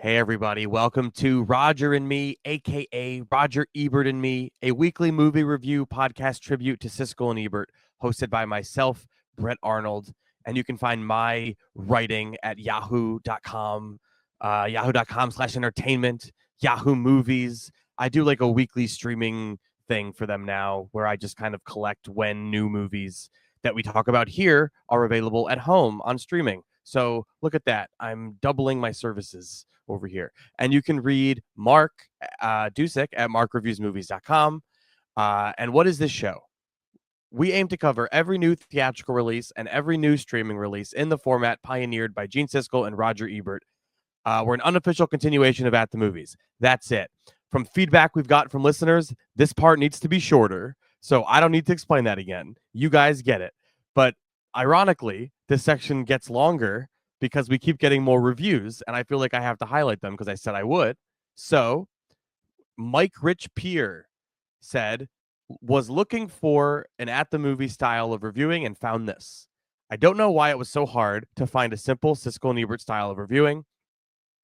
Hey, everybody. Welcome to Roger and Me, a.k.a. Roger Ebert and Me, a weekly movie review podcast tribute to Siskel and Ebert, hosted by myself, Brett Arnold. And you can find my writing at yahoo.com, yahoo.com/entertainment, Yahoo Movies. I do like a weekly streaming thing for them now where I just kind of collect when new movies that we talk about here are available at home on streaming. So look at that. I'm doubling my services over here. And you can read Mark Dusick at markreviewsmovies.com. And what is this show? We aim to cover every new theatrical release and every new streaming release in the format pioneered by Gene Siskel and Roger Ebert. We're an unofficial continuation of At the Movies. That's it. From feedback we've got from listeners, this part needs to be shorter. So I don't need to explain that again. You guys get it. But ironically, this section gets longer because we keep getting more reviews, and I feel like I have to highlight them because I said I would. So Mike Rich Peer said, was looking for an At the Movie style of reviewing and found this. I don't know why it was so hard to find a simple Siskel and Ebert style of reviewing.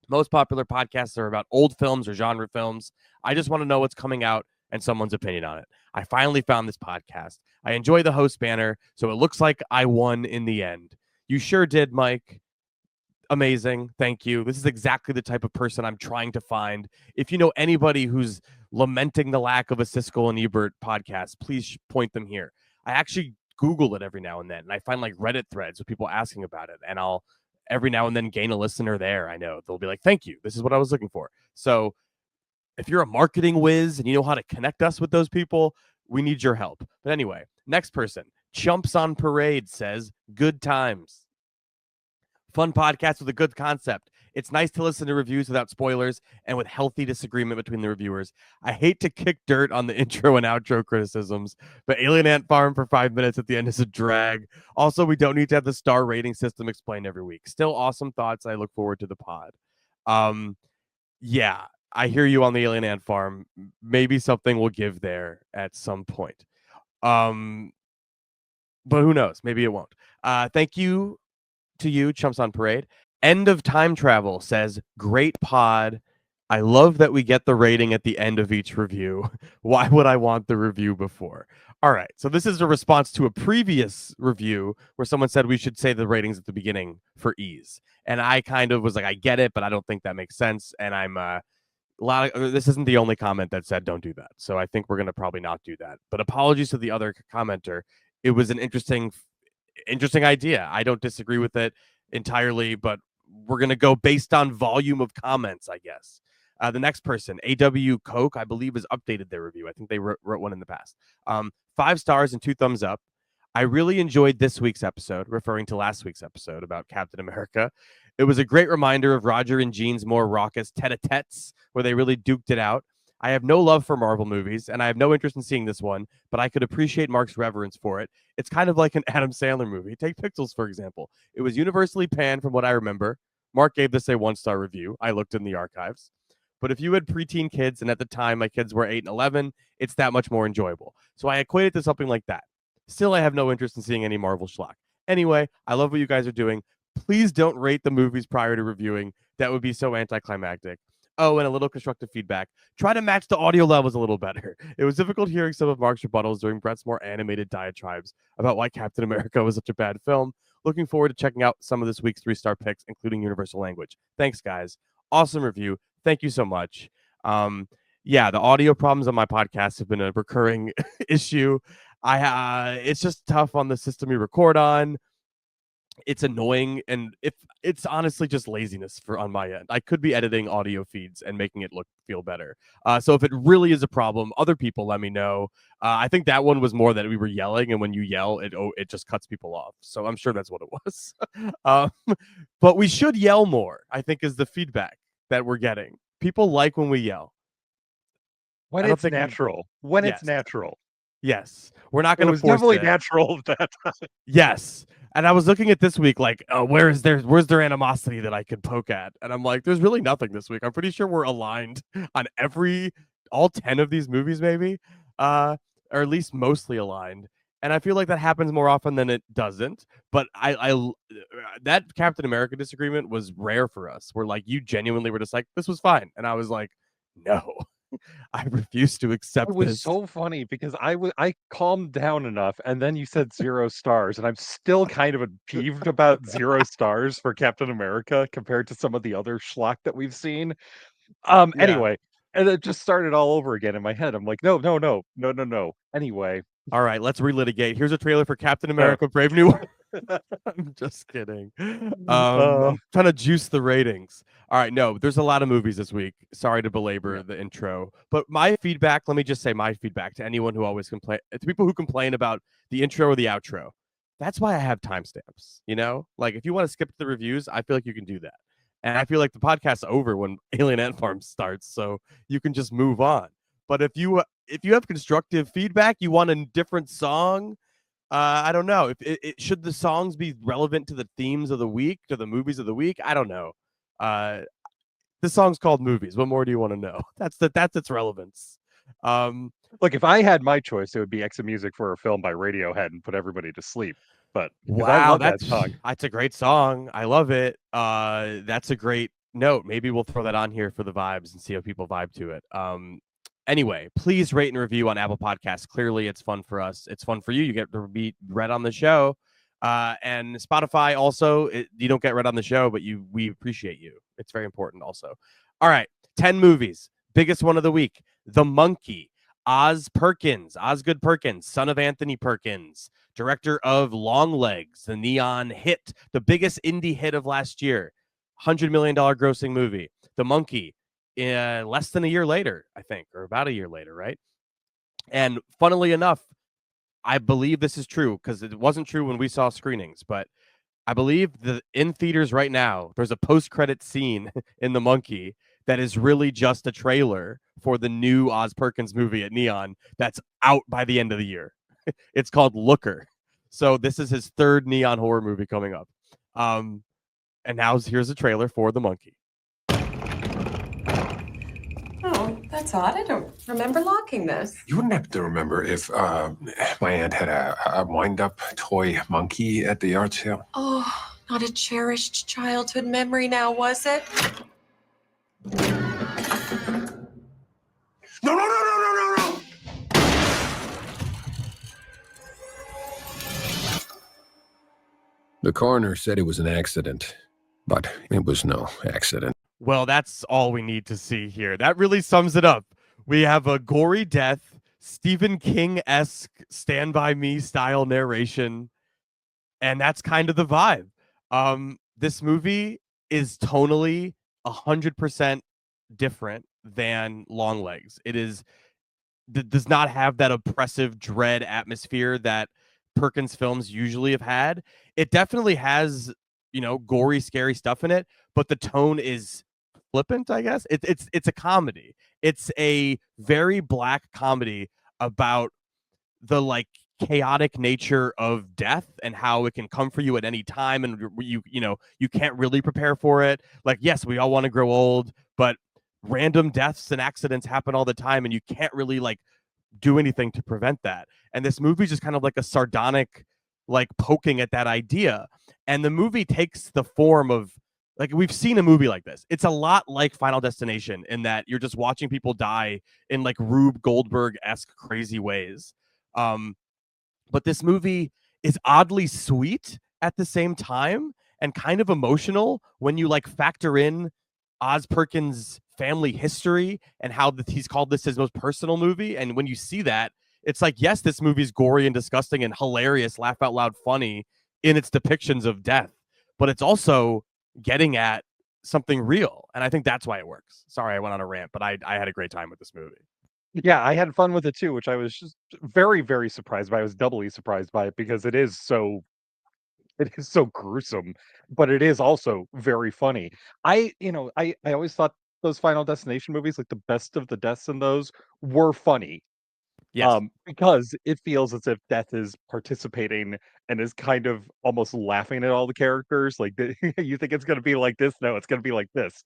Most popular podcasts are about old films or genre films. I just want to know what's coming out and someone's opinion on it. I finally found this podcast. I enjoy the host banner, so it looks like I won in the end. You sure did, Mike. Amazing. Thank you. This is exactly the type of person I'm trying to find. If you know anybody who's lamenting the lack of a Siskel and Ebert podcast, please point them here. I actually Google it every now and then, and I find like Reddit threads with people asking about it, and I'll every now and then gain a listener there. I know they'll be like, thank you. This is what I was looking for. So if you're a marketing whiz and you know how to connect us with those people, we need your help. But anyway, next person, Chumps on Parade says, good times. Fun podcast with a good concept. It's nice to listen to reviews without spoilers and with healthy disagreement between the reviewers. I hate to kick dirt on the intro and outro criticisms, but Alien Ant Farm for 5 minutes at the end is a drag. Also, we don't need to have the star rating system explained every week. Still awesome thoughts. I look forward to the pod. Yeah, I hear you on the Alien Ant Farm. Maybe something will give there at some point. But who knows? Maybe it won't. Thank you to you, Chumps on Parade. End of Time Travel says, great pod. I love that we get the rating at the end of each review. Why would I want the review before? All right. So this is a response to a previous review where someone said we should say the ratings at the beginning for ease. And I kind of was like, I get it, but I don't think that makes sense. And I'm this isn't the only comment that said don't do that. So I think we're going to probably not do that. But apologies to the other commenter. It was an interesting idea. I don't disagree with it entirely, but we're going to go based on volume of comments, I guess. The next person, AW Coke, I believe, has updated their review. I think they wrote one in the past. 5 stars and 2 thumbs up. I really enjoyed this week's episode, referring to last week's episode about Captain America. It was a great reminder of Roger and Gene's more raucous tete-a-tetes, where they really duked it out. I have no love for Marvel movies, and I have no interest in seeing this one, but I could appreciate Mark's reverence for it. It's kind of like an Adam Sandler movie. Take Pixels, for example. It was universally panned from what I remember. Mark gave this a 1-star review. I looked in the archives. But if you had preteen kids, and at the time my kids were 8 and 11, it's that much more enjoyable. So I equate it to something like that. Still, I have no interest in seeing any Marvel schlock. Anyway, I love what you guys are doing. Please don't rate the movies prior to reviewing. That would be so anticlimactic. Oh, and a little constructive feedback. Try to match the audio levels a little better. It was difficult hearing some of Mark's rebuttals during Brett's more animated diatribes about why Captain America was such a bad film. Looking forward to checking out some of this week's 3-star picks, including Universal Language. Thanks, guys. Awesome review. Thank you so much. Yeah, the audio problems on my podcast have been a recurring issue. It's just tough on the system we record on. It's annoying, and if it's honestly just laziness on my end. I could be editing audio feeds and making it feel better. So if it really is a problem, other people let me know. I think that one was more that we were yelling, and when you yell, it just cuts people off. So I'm sure that's what it was. But we should yell more, I think, is the feedback that we're getting. People like when we yell. When it's natural. It's natural. Yes. We're not going to force it. It was definitely natural at that time. Yes. And I was looking at this week like, where's their animosity that I could poke at? And I'm like, there's really nothing this week. I'm pretty sure we're aligned on all 10 of these movies, maybe, or at least mostly aligned. and I feel like that happens more often than it doesn't. But that Captain America disagreement was rare for us. Where like you genuinely were just like, this was fine, and I was like, no, I refuse to It accept was this. so funny because I calmed down enough, and then you said 0 stars, and I'm still kind of peeved about 0 stars for Captain America compared to some of the other schlock that we've seen. Yeah. Anyway, and it just started all over again in my head. I'm like, "No, no, no. No, no, no." Anyway, All right, let's relitigate. Here's a trailer for Captain uh, America: Brave New World. I'm just kidding. uh, I'm trying to juice the ratings. All right, no, there's a lot of movies this week. Sorry to yeah. belabor the intro, but my feedback, let me just say my feedback to anyone who always complain, to people who complain about the intro or the outro. That's why I have timestamps, you know? Like if you want to skip the reviews, I feel like you can do that. And I feel like the podcast's over when Alien Ant Farm starts, so you can just move on. But if you have constructive feedback, you want a different song, I don't know. If should the songs be relevant to the themes of the week, to the movies of the week? I don't know. Uh, the song's called "Movies." What more do you want to know? That's its relevance. Um, Look, if I had my choice, it would be exit music for a film by Radiohead and put everybody to sleep. But because I wow, love that that's song. that's a great song. I love it. That's a great note. Maybe we'll throw that on here for the vibes and see how people vibe to it. Anyway, please rate and review on Apple Podcasts. Clearly, it's fun for us. It's fun for you. You get to be read on the show. And Spotify also, you don't get read on the show, but we appreciate you. It's very important also. All right, 10 movies. Biggest one of the week, The Monkey. Osgood Perkins, son of Anthony Perkins, director of Longlegs, the neon hit, the biggest indie hit of last year, $100 million grossing movie. The Monkey, less than a year later, I think, or about a year later, right? And funnily enough, I believe this is true because it wasn't true when we saw screenings, but I believe in theaters right now, there's a post-credit scene in The Monkey that is really just a trailer for the new Oz Perkins movie at Neon that's out by the end of the year. It's called Looker. So this is his third Neon horror movie coming up. And now here's a trailer for The Monkey. Oh, that's odd. I don't remember locking this. You wouldn't have to remember if my aunt had a wind-up toy monkey at the yard sale. Oh, not a cherished childhood memory now, was it? No, no, no, no, no, no, no! The coroner said it was an accident, but it was no accident. Well, that's all we need to see here. That really sums it up. We have a gory death, Stephen King-esque Stand By Me style narration, and that's kind of the vibe. This movie is tonally 100% different than Longlegs. It is does not have that oppressive dread atmosphere that Perkins films usually have had. It definitely has, gory, scary stuff in it, but the tone is flippant, I guess. It's a comedy. It's a very black comedy about the like chaotic nature of death and how it can come for you at any time, and you can't really prepare for it. Like, yes, we all want to grow old, but random deaths and accidents happen all the time, and you can't really like do anything to prevent that. And this movie is just kind of like a sardonic like poking at that idea. And the movie takes the form of, like, we've seen a movie like this. It's a lot like Final Destination in that you're just watching people die in like Rube Goldberg-esque crazy ways. Um, but this movie is oddly sweet at the same time and kind of emotional when you like factor in Oz Perkins' family history and how he's called this his most personal movie. And when you see that, it's like, yes, this movie's gory and disgusting and hilarious, laugh out loud funny in its depictions of death, but it's also getting at something real. And I think that's why it works. Sorry, I went on a rant, but I had a great time with this movie. Yeah, I had fun with it too, which I was just very, very surprised by. I was doubly surprised by it because it is so gruesome, but it is also very funny. I always thought those Final Destination movies, like the best of the deaths in those, were funny. Yes. Because it feels as if death is participating and is kind of almost laughing at all the characters. Like you think it's going to be like this, no, it's going to be like this.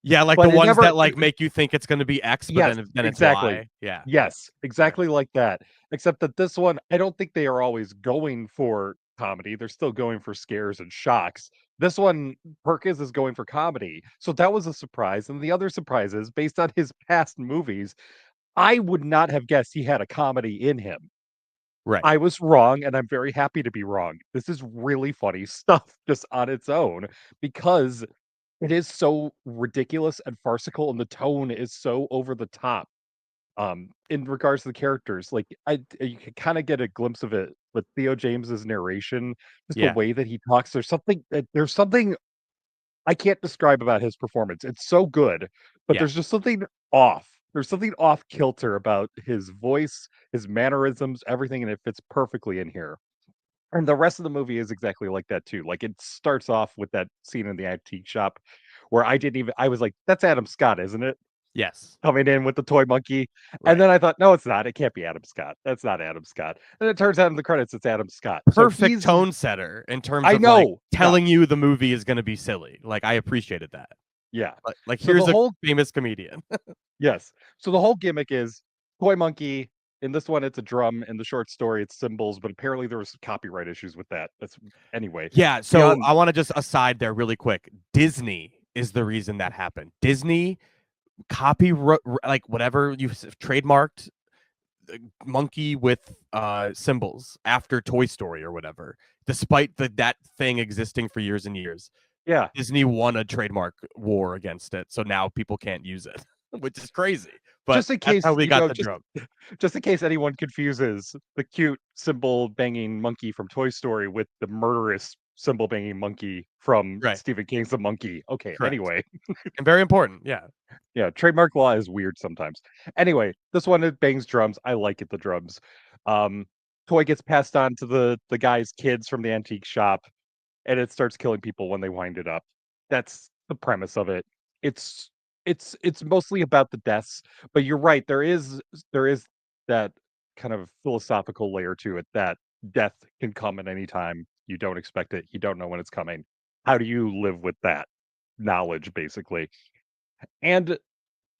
Yeah, like But the it ones never that like make you think it's going to be X, but Yes, then it's exactly. Y. Yeah. Yes, exactly like that. Except that this one, I don't think they are always going for comedy. They're still going for scares and shocks. This one, Perkins is going for comedy. So that was a surprise. And the other surprise is based on his past movies, I would not have guessed he had a comedy in him. Right. I was wrong, and I'm very happy to be wrong. This is really funny stuff just on its own because it is so ridiculous and farcical, and the tone is so over the top. In regards to the characters, like you can kind of get a glimpse of it with Theo James's narration, just the Yeah. way that he talks. There's something I can't describe about his performance. It's so good, but Yeah. there's just something off. There's something off kilter about his voice, his mannerisms, everything, and it fits perfectly in here. And the rest of the movie is exactly like that too. Like it starts off with that scene in the antique shop where I was like, that's Adam Scott, isn't it? Yes. Coming in with the toy monkey. And Right. then I thought, no, it's not. It can't be Adam Scott. That's not Adam Scott. And it turns out in the credits, it's Adam Scott. So Perfect tone setter in terms I of like know. telling you the movie is going to be silly. Like I appreciated that. Yeah. Like So the here's a whole famous comedian. Yes. So the whole gimmick is toy monkey. In this one, it's a drum. In the short story, it's cymbals. But apparently, there was copyright issues with that. That's anyway. Yeah, so Beyond, I want to just aside there really quick. Disney is the reason that happened. Disney like whatever you trademarked monkey with symbols after Toy Story or whatever. Despite that thing existing for years and years, yeah. Disney won a trademark war against it, so now people can't use it, which is crazy. But Just in that's case how we you got know, the drum. just in case anyone confuses the cute cymbal banging monkey from Toy Story with the murderous cymbal banging monkey from Right. Stephen King's The Monkey. Okay. Correct. Anyway. And very important. Yeah. Yeah, trademark law is weird sometimes. Anyway, this one it bangs drums. I like it, the drums. Um, Toy gets passed on to the guy's kids from the antique shop, and it starts killing people when they wind it up. That's the premise of it. It's it's mostly about the deaths, but you're right. There is that kind of philosophical layer to it that death can come at any time. You don't expect it. You don't know when it's coming. How do you live with that knowledge, basically? And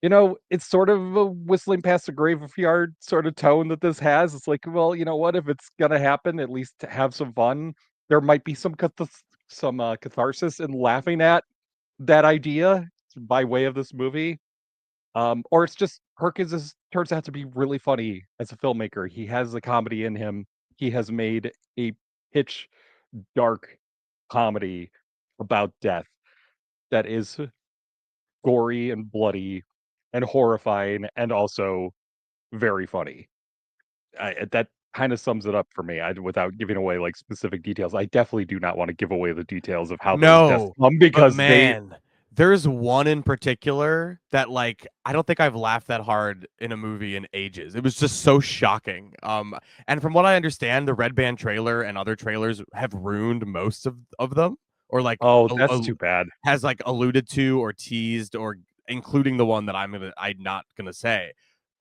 it's sort of a whistling past the graveyard sort of tone that this has. It's like, well, you know what? If it's gonna happen, at least to have some fun. There might be some catharsis in laughing at that idea by way of this movie. Or it's just turns out to be really funny as a filmmaker. He has the comedy in him. He has made a pitch dark comedy about death that is gory and bloody and horrifying and also very funny. That kind of sums it up for me. Without giving away like specific details, I definitely do not want to give away the details of how those deaths No, come but because man, there's one in particular that like I don't think I've laughed that hard in a movie in ages. It was just so shocking. And from what I understand, the Red Band trailer and other trailers have ruined most of them, or like oh, that's too bad. has like alluded to or teased or including the one that I'm not gonna say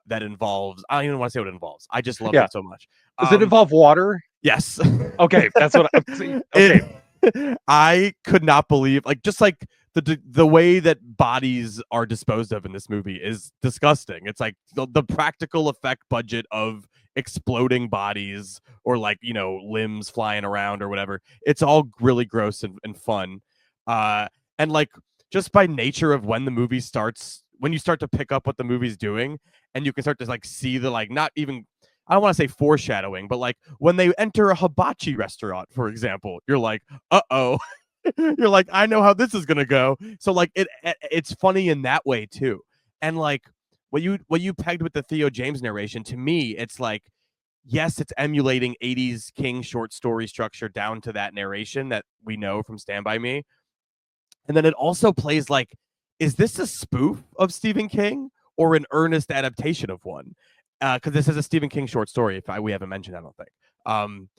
that involves. I don't even want to say what it involves. I just loved Yeah. it so much. Does it involve water? Yes. Okay, that's what I'm saying. Okay. I could not believe just like the way that bodies are disposed of in this movie is disgusting. It's like the practical effect budget of exploding bodies or like limbs flying around or whatever. It's all really gross and fun. And like just by nature of when the movie starts, when you start to pick up what the movie's doing, and you can start to like see the like not even I don't want to say foreshadowing, but like when they enter a hibachi restaurant, for example, you're like, uh-oh. You're like, I know how this is gonna go. So like it's funny in that way too. And like what you pegged with the Theo James narration, to me, it's like, yes, it's emulating 80s King short story structure down to that narration that we know from Stand By Me. And then it also plays like, is this a spoof of Stephen King or an earnest adaptation of one? Because this is a Stephen King short story. We haven't mentioned, I don't think.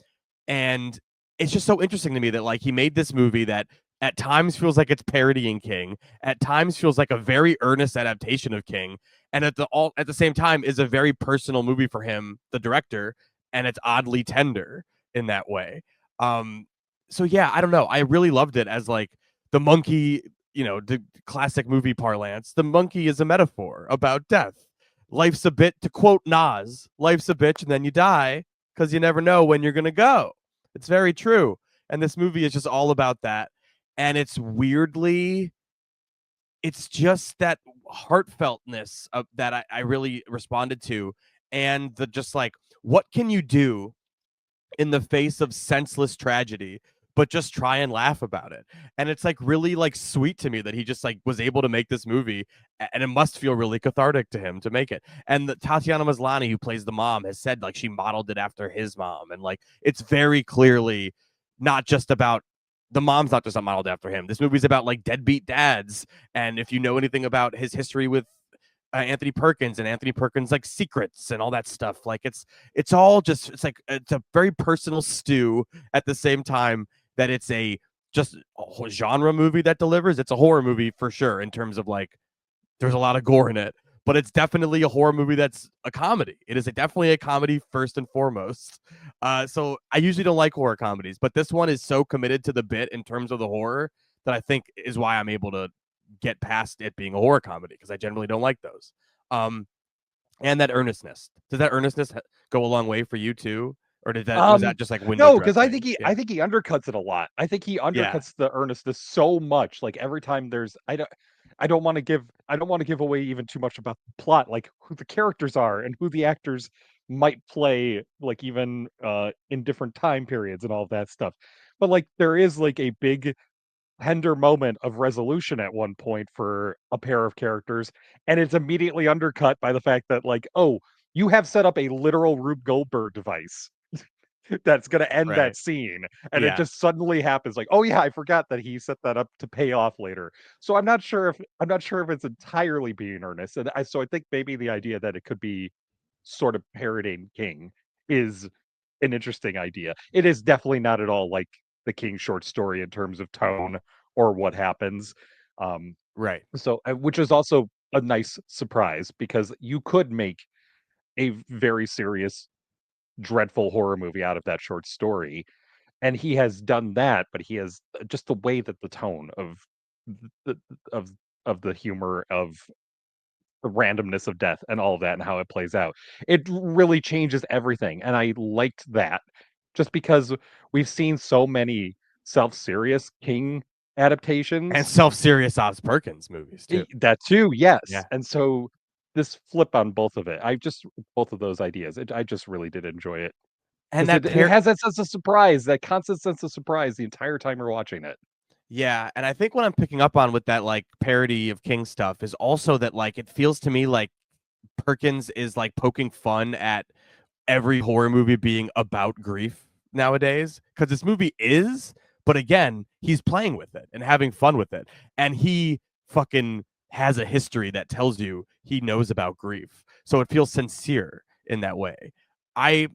And it's just so interesting to me that like he made this movie that at times feels like it's parodying King, at times feels like a very earnest adaptation of King, and at the same time is a very personal movie for him, the director, and it's oddly tender in that way. So yeah, I don't know. I really loved it as like the monkey the classic movie parlance, the monkey is a metaphor about death. Life's a bit, to quote Nas, life's a bitch and then you die because you never know when you're going to go. It's very true. And this movie is just all about that. And it's just that heartfeltness that I really responded to. And the just like, what can you do in the face of senseless tragedy but just try and laugh about it? And it's like really like sweet to me that he just like was able to make this movie, and it must feel really cathartic to him to make it. And the Tatiana Maslany, who plays the mom, has said like she modeled it after his mom, and like it's very clearly not just about the mom's not just modeled after him. This movie's about like deadbeat dads, and if you know anything about his history with Anthony Perkins and Anthony Perkins like secrets and all that stuff, like it's all just it's a very personal stew at the same time that it's a just a genre movie that delivers. It's a horror movie for sure in terms of like there's a lot of gore in it, but it's definitely a horror movie that's a comedy. It is definitely a comedy first and foremost. So I usually don't like horror comedies, but this one is so committed to the bit in terms of the horror that I think is why I'm able to get past it being a horror comedy, because I generally don't like those. And that earnestness. Does that earnestness go a long way for you too? Or was that just like window No, because dressing? I think he undercuts it a lot. I think he undercuts the earnestness so much. Like every time there's I don't want to give away even too much about the plot, like who the characters are and who the actors might play, like even in different time periods and all of that stuff. But like there is like a big tender moment of resolution at one point for a pair of characters, and it's immediately undercut by the fact that like, oh, you have set up a literal Rube Goldberg device that's going to end Right. that scene, and it Yeah. just suddenly happens like, oh yeah, I forgot that he set that up to pay off later. So I'm not sure if it's entirely being earnest, and I think maybe the idea that it could be sort of parodying King is an interesting idea. It is definitely not at all like the King short story in terms of tone or what happens. Right. So which is also a nice surprise, because you could make a very serious dreadful horror movie out of that short story, and he has done that, but he has just the way that the tone of the of the humor, of the randomness of death and all of that and how it plays out, it really changes everything, and I liked that, just because we've seen so many self-serious King And adaptations. self-serious Oz Perkins movies too. That too, yes, Yeah. and so this flip on both of it, both of those ideas, I just really did enjoy it. And 'Cause that it has that sense of surprise, that constant sense of surprise the entire time you're watching it. Yeah, and I think what I'm picking up on with that like parody of King stuff is also that like it feels to me like Perkins is like poking fun at every horror movie being about grief nowadays, because this movie is, but again, he's playing with it and having fun with it, and he fucking has a history that tells you he knows about grief, so it feels sincere in that way. I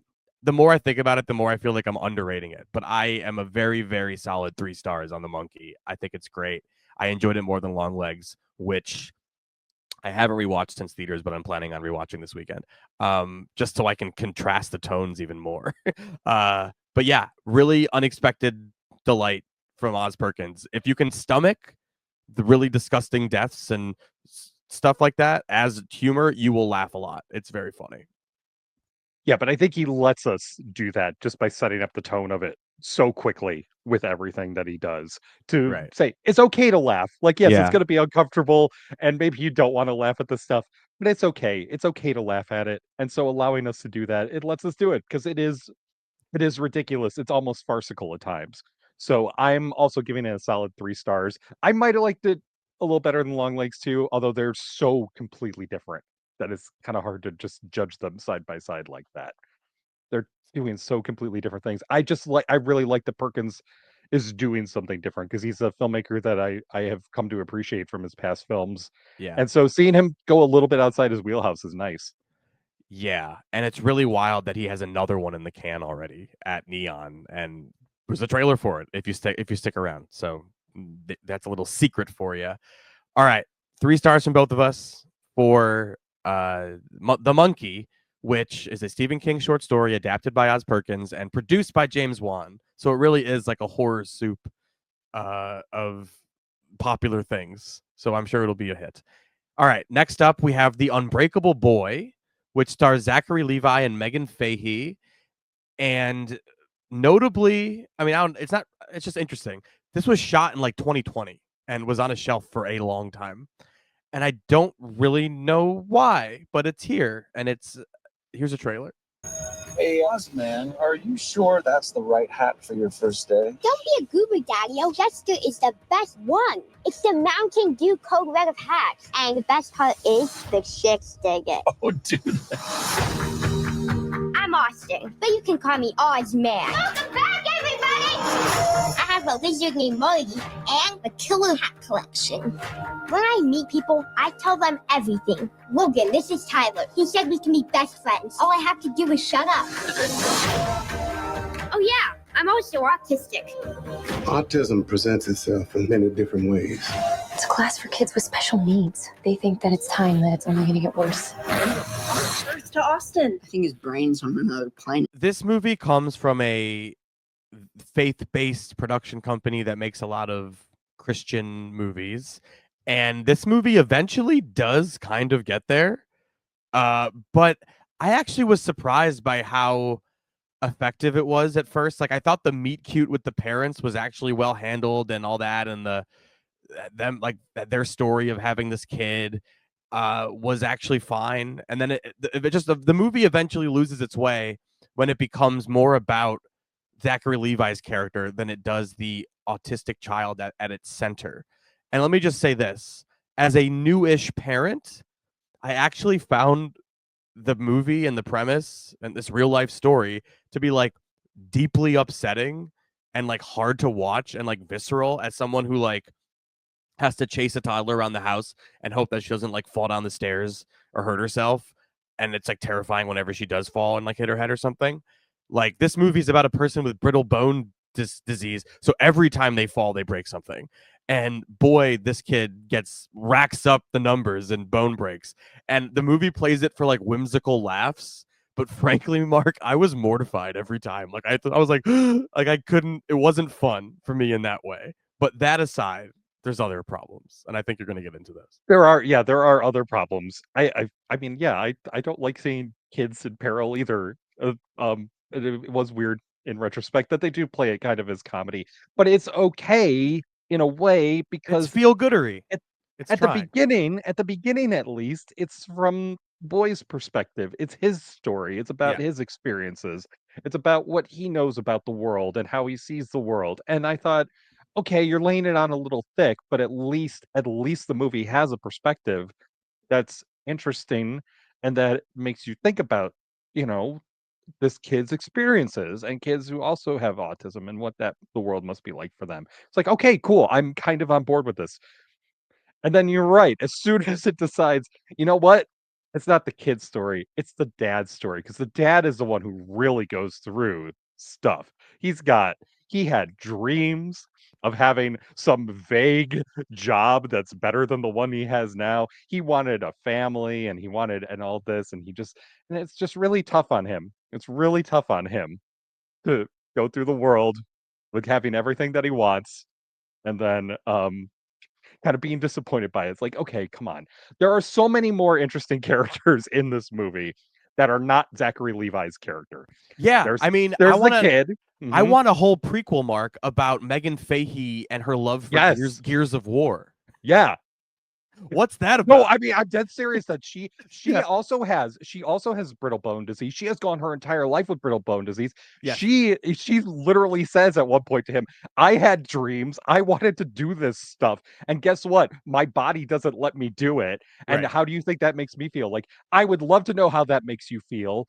The more I think about it, the more I feel like I'm underrating it, but I am a very, very solid 3 stars on the monkey. I think it's great. I enjoyed it more than Long Legs, which I haven't rewatched since theaters, but I'm planning on rewatching this weekend, just so I can contrast the tones even more. But yeah, really unexpected delight from Oz Perkins. If you can stomach the really disgusting deaths and stuff like that as humor, you will laugh a lot. It's very funny. Yeah, but I think he lets us do that just by setting up the tone of it so quickly with everything that he does, to Right. say it's okay to laugh. Like, yes, it's Yeah. going to be uncomfortable, and maybe you don't want to laugh at this stuff, but it's okay. It's okay to laugh at it. And so allowing us to do that, it lets us do it, because it is ridiculous. It's almost farcical at times. So I'm also giving it a solid 3 stars. I might have liked it a little better than Long Legs too, although they're so completely different that it's kind of hard to just judge them side by side like that. They're doing so completely different things. I really like that Perkins is doing something different, because he's a filmmaker that I have come to appreciate from his past films. Yeah. And so seeing him go a little bit outside his wheelhouse is nice. Yeah, and it's really wild that he has another one in the can already at Neon, and there's a trailer for it if you stick around. So that's a little secret for you. All right, 3 stars from both of us for The Monkey, which is a Stephen King short story adapted by Oz Perkins and produced by James Wan. So it really is like a horror soup of popular things. So I'm sure it'll be a hit. All right, next up we have The Unbreakable Boy, which stars Zachary Levi and Megan Fahey. And notably, I mean, it's just interesting. This was shot in like 2020 and was on a shelf for a long time. And I don't really know why, but it's here. And here's a trailer. Hey, Ozman, are you sure that's the right hat for your first day? Don't be a goober, Daddy-o. Jessica is the best one. It's the Mountain Dew Code Red of hats. And the best part is the chicks dig it. Oh, dude. I'm Austin, but you can call me Ozman. Welcome back, everybody! I have a lizard named Marty and a killer hat collection. When I meet people, I tell them everything. Logan, this is Tyler. He said we can be best friends. All I have to do is shut up. Oh yeah, I'm also autistic. Autism presents itself in many different ways. It's a class for kids with special needs. They think that it's time, that it's only going to get worse. Earth to Austin. I think his brain's on another planet. This movie comes from a faith-based production company that makes a lot of Christian movies. And this movie eventually does kind of get there. But I actually was surprised by how effective it was at first. Like, I thought the meet cute with the parents was actually well handled and all that, and their story of having this kid was actually fine. And then the movie eventually loses its way when it becomes more about Zachary Levi's character than it does the autistic child at its center. And let me just say this, as a newish parent, I actually found the movie and the premise and this real life story to be like deeply upsetting and like hard to watch and like visceral, as someone who like has to chase a toddler around the house and hope that she doesn't like fall down the stairs or hurt herself. And it's like terrifying whenever she does fall and like hit her head or something. Like, this movie is about a person with brittle bone disease. So every time they fall, they break something. And boy, this kid racks up the numbers and bone breaks. And the movie plays it for like whimsical laughs. But frankly, Mark, I was mortified every time. Like, I was like, like I couldn't, it wasn't fun for me in that way. But that aside, there's other problems. And I think you're going to get into this. There are other problems. I mean, I don't like seeing kids in peril either. It was weird in retrospect that they do play it kind of as comedy, but it's okay in a way because it's feel goodery. At the beginning, at least, it's from Boy's perspective. It's his story. It's about his experiences. It's about what he knows about the world and how he sees the world. And I thought, okay, you're laying it on a little thick, but at least the movie has a perspective that's interesting and that makes you think about, this kid's experiences and kids who also have autism and what the world must be like for them. It's like, okay, cool. I'm kind of on board with this. And then you're right. As soon as it decides, you know what? It's not the kid's story. It's the dad's story, because the dad is the one who really goes through stuff. He had dreams of having some vague job that's better than the one he has now. He wanted a family and all this, and it's just really tough on him. It's really tough on him to go through the world with having everything that he wants and then kind of being disappointed by it. It's like, okay, come on. There are so many more interesting characters in this movie that are not Zachary Levi's character. Yeah, there's the kid. I want a whole prequel, Mark, about Megan Fahey and her love for Gears of War. Yeah. What's that about? No, I mean, I'm dead serious that she also has brittle bone disease. She has gone her entire life with brittle bone disease. Yeah. She literally says at one point to him, I had dreams. I wanted to do this stuff. And guess what? My body doesn't let me do it. And how do you think that makes me feel? Like, I would love to know how that makes you feel,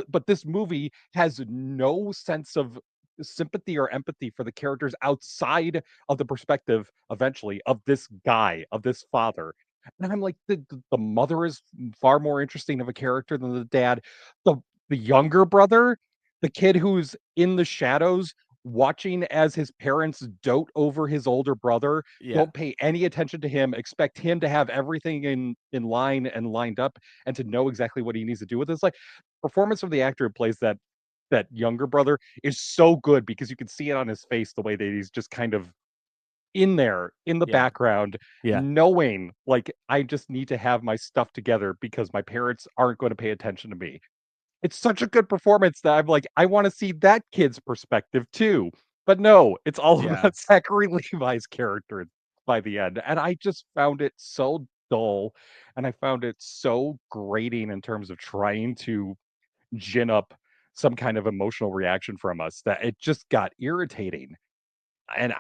but this movie has no sense of sympathy or empathy for the characters outside of the perspective eventually of this guy, of this father. And I'm like, the mother is far more interesting of a character than the dad. The younger brother, the kid who's in the shadows watching as his parents dote over his older brother, don't pay any attention to him, expect him to have everything in line and lined up and to know exactly what he needs to do with it. It's like, performance of the actor who plays that younger brother is so good, because you can see it on his face, the way that he's just kind of in there in the Yeah. background, Yeah. knowing like I just need to have my stuff together because my parents aren't going to pay attention to me. It's such a good performance that I'm like, I want to see that kid's perspective too. But no, it's all Yeah. about Zachary Levi's character by the end. And I just found it so dull. And I found it so grating in terms of trying to gin up some kind of emotional reaction from us that it just got irritating. And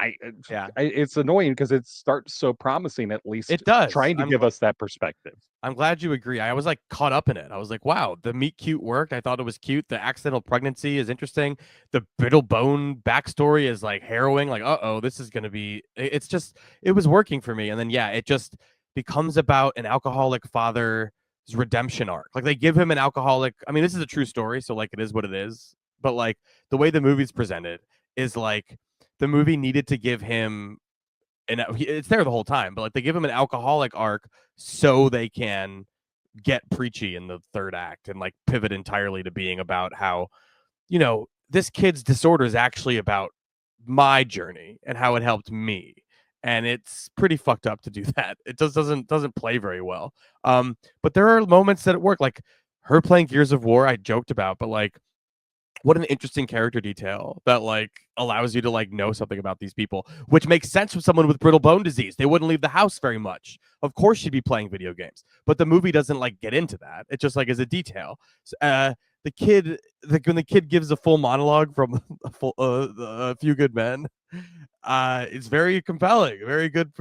Yeah. it's annoying because it starts so promising, at least It does. trying to give us that perspective. I'm glad you agree. I was like caught up in it. I was like, wow, the meet cute worked. I thought it was cute. The accidental pregnancy is interesting. The brittle bone backstory is like harrowing. Like, this is gonna be. It's just, it was working for me. And then yeah, it just becomes about an alcoholic father's redemption arc. Like they give him an alcoholic. I mean, this is a true story, so like it is what it is. But like the way the movie's presented is like the movie needed to give him, and it's there the whole time, but like they give him an alcoholic arc so they can get preachy in the third act and like pivot entirely to being about how, this kid's disorder is actually about my journey and how it helped me. And it's pretty fucked up to do that. It just doesn't play very well. But there are moments that it work, like her playing Gears of War, I joked about, but like what an interesting character detail that like allows you to like know something about these people, which makes sense with someone with brittle bone disease. They wouldn't leave the house very much. Of course she'd be playing video games, but the movie doesn't like get into that. It just like is a detail. The kid, when the kid gives a full monologue from a Few Good Men, it's very compelling. Very good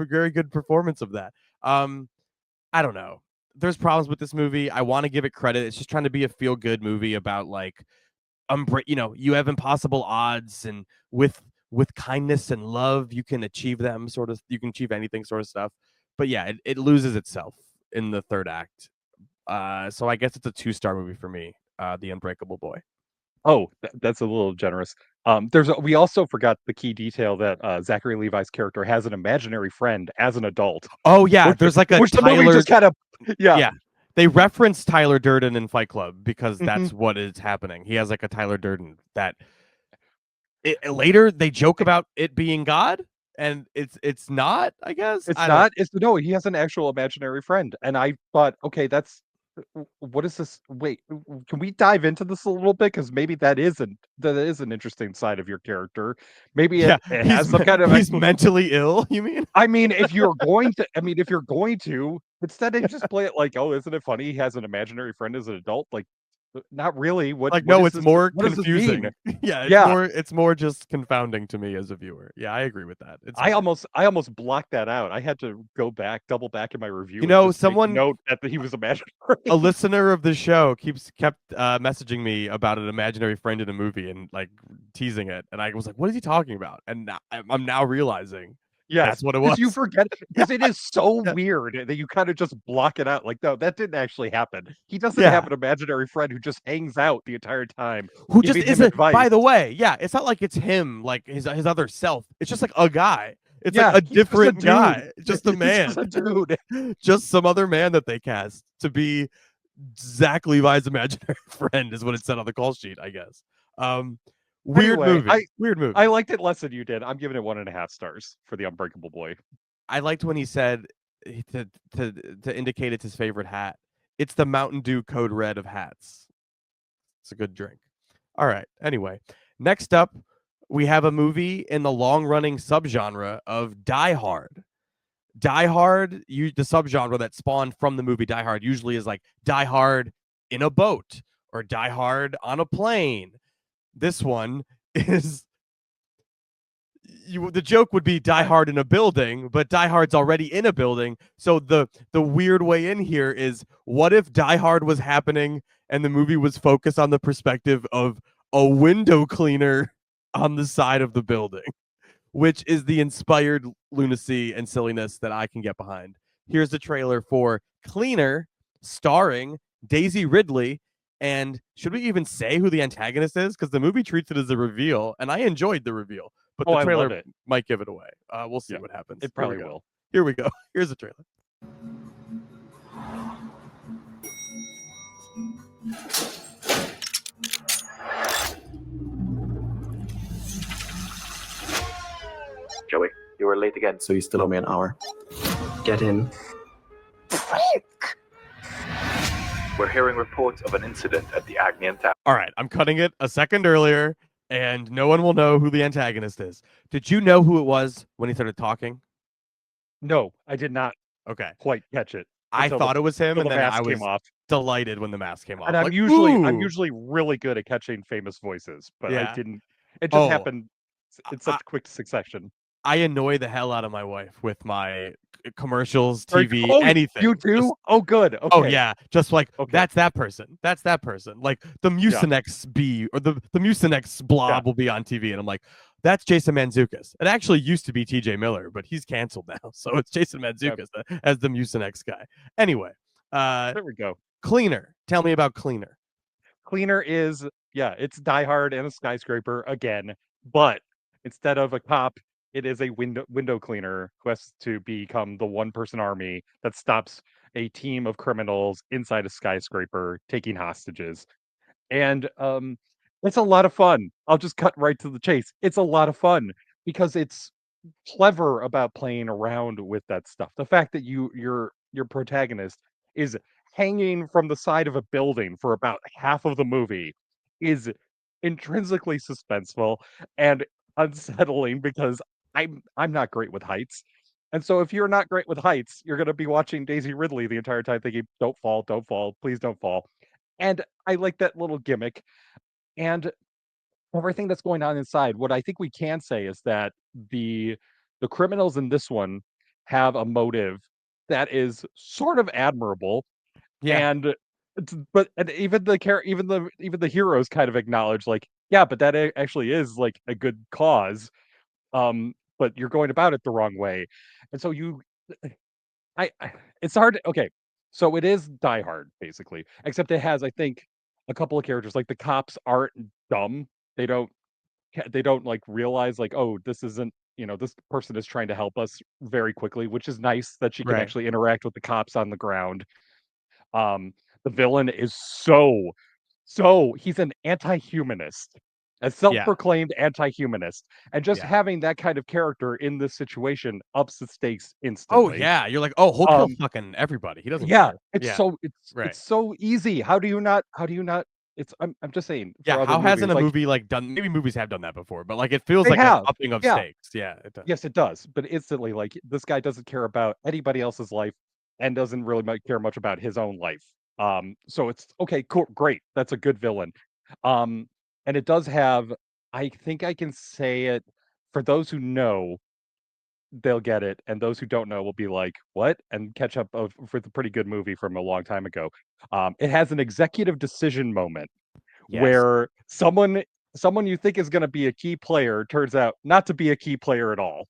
performance of that. I don't know. There's problems with this movie. I want to give it credit. It's just trying to be a feel good movie about like you have impossible odds, and with kindness and love you can achieve them, sort of, you can achieve anything, sort of stuff. But yeah, it loses itself in the third act. So I guess it's a 2-star movie for me, The Unbreakable Boy. Oh, that's a little generous. We also forgot the key detail that Zachary Levi's character has an imaginary friend as an adult. Oh yeah, there's like a which the movie Tyler, just kind of yeah. They reference Tyler Durden in Fight Club because that's Mhm. what is happening. He has like a Tyler Durden that later they joke about it being God, and it's not, I guess. It's I not. It's no. He has an actual imaginary friend, and I thought, okay, that's what is this? Wait, can we dive into this a little bit? Because maybe that is an interesting side of your character. Maybe Yeah, it has some kind of. he's mentally ill. You mean? I mean, if you're going to, instead they just play it like, oh, isn't it funny? He has an imaginary friend as an adult. Like, not really. What? Like, What no, is it's this? more What does this mean? confusing. Yeah, Yeah. it's more just confounding to me as a viewer. Yeah, I agree with that. It's I fine. almost blocked that out. I had to double back in my review. You know, and just make someone- note that he was imaginary. A listener of the show kept messaging me about an imaginary friend in a movie and like teasing it, and I was like, "What is he talking about?" And now, I'm now realizing Yes, that's what it 'cause was. you forget because it is so weird that you kind of just block it out. Like, no, that didn't actually happen. He doesn't Yeah. have an imaginary friend who just hangs out the entire time, Who just giving him isn't? advice. By the way, yeah, it's not like it's him, like his other self. It's just like a guy. It's Yeah, like a he's just a different dude. guy, just a He's man, just a dude. just some other man that they cast to be Zach Levi's imaginary friend, is what it said on the call sheet, I guess. Weird Anyway, movie. Weird movie. I liked it less than you did. I'm giving it 1.5 stars for the Unbreakable Boy. I liked when he said to indicate it's his favorite hat. It's the Mountain Dew Code Red of hats. It's a good drink. All right. Anyway, next up, we have a movie in the long-running subgenre of Die Hard. Die Hard, the subgenre that spawned from the movie Die Hard, usually is like Die Hard in a boat or Die Hard on a plane. This one is the joke would be Die Hard in a building, but Die Hard's already in a building. So the weird way in here is, what if Die Hard was happening and the movie was focused on the perspective of a window cleaner on the side of the building, which is the inspired lunacy and silliness that I can get behind. Here's the trailer for Cleaner, starring Daisy Ridley. And should we even say who the antagonist is? Because the movie treats it as a reveal, and I enjoyed the reveal. But the trailer might give it away. We'll see what happens. It probably will. Here we go. Here's the trailer. Joey, You were late again, so you still owe me an hour. Get in. We're hearing reports of an incident at the Agnian Tower. All right, I'm cutting it a second earlier, and no one will know who the antagonist is. Did you know who it was when he started talking? No, I did not Okay. quite catch it. I thought it was him, and the then mask I was came off. delighted when the mask came off. And I'm Like, usually really good at catching famous voices, but I Yeah. didn't. It just happened in such quick succession. I annoy the hell out of my wife with my commercials, Right. TV, Oh, anything. you do? Just- Oh, good. Okay. Oh yeah, just like Okay. that's that person. That's that person. Like the Mucinex bee or the Mucinex blob will be on TV, and I'm like, that's Jason Mantzoukas. It actually used to be T.J. Miller, but he's canceled now, so it's Jason Mantzoukas as the Mucinex guy. Anyway, There we go. Cleaner. Tell me about Cleaner. Cleaner is it's Die Hard and a skyscraper again, but instead of a cop, it is a window cleaner who has to become the one-person army that stops a team of criminals inside a skyscraper taking hostages. And it's a lot of fun. I'll just cut right to the chase. It's a lot of fun because it's clever about playing around with that stuff. The fact that your protagonist is hanging from the side of a building for about half of the movie is intrinsically suspenseful and unsettling because I'm not great with heights. And so if you're not great with heights, you're going to be watching Daisy Ridley the entire time thinking, don't fall, please don't fall. And I like that little gimmick. And everything that's going on inside, what I think we can say is that the criminals in this one have a motive that is sort of admirable. Yeah. And even the heroes kind of acknowledge like, yeah, but that actually is like a good cause. But you're going about it the wrong way. And so it's hard okay. So it is Die Hard, basically. Except it has, I think, a couple of characters. Like the cops aren't dumb. They don't like realize like, oh, this isn't, this person is trying to help us very quickly, which is nice that she can Right. actually interact with the cops on the ground. The villain is so he's an anti-humanist, a self-proclaimed anti-humanist, and just having that kind of character in this situation ups the stakes Oh instantly. yeah, you're like, oh, he'll kill fucking everybody. He doesn't. Yeah, care. it's Yeah. so Right. it's so easy. How do you not? It's I'm just saying. For Yeah, other how hasn't a movies, movie like done? Maybe movies have done that before, but like it feels They like have, an upping of yeah. stakes. Yeah, it does. Yes, it does. But instantly, like this guy doesn't care about anybody else's life and doesn't really care much about his own life. So it's okay, cool, great. That's a good villain. And it does have, I think I can say it for those who know, they'll get it, and those who don't know will be like, "What?" and catch up for the pretty good movie from a long time ago. It has an executive decision moment where someone you think is going to be a key player turns out not to be a key player at all.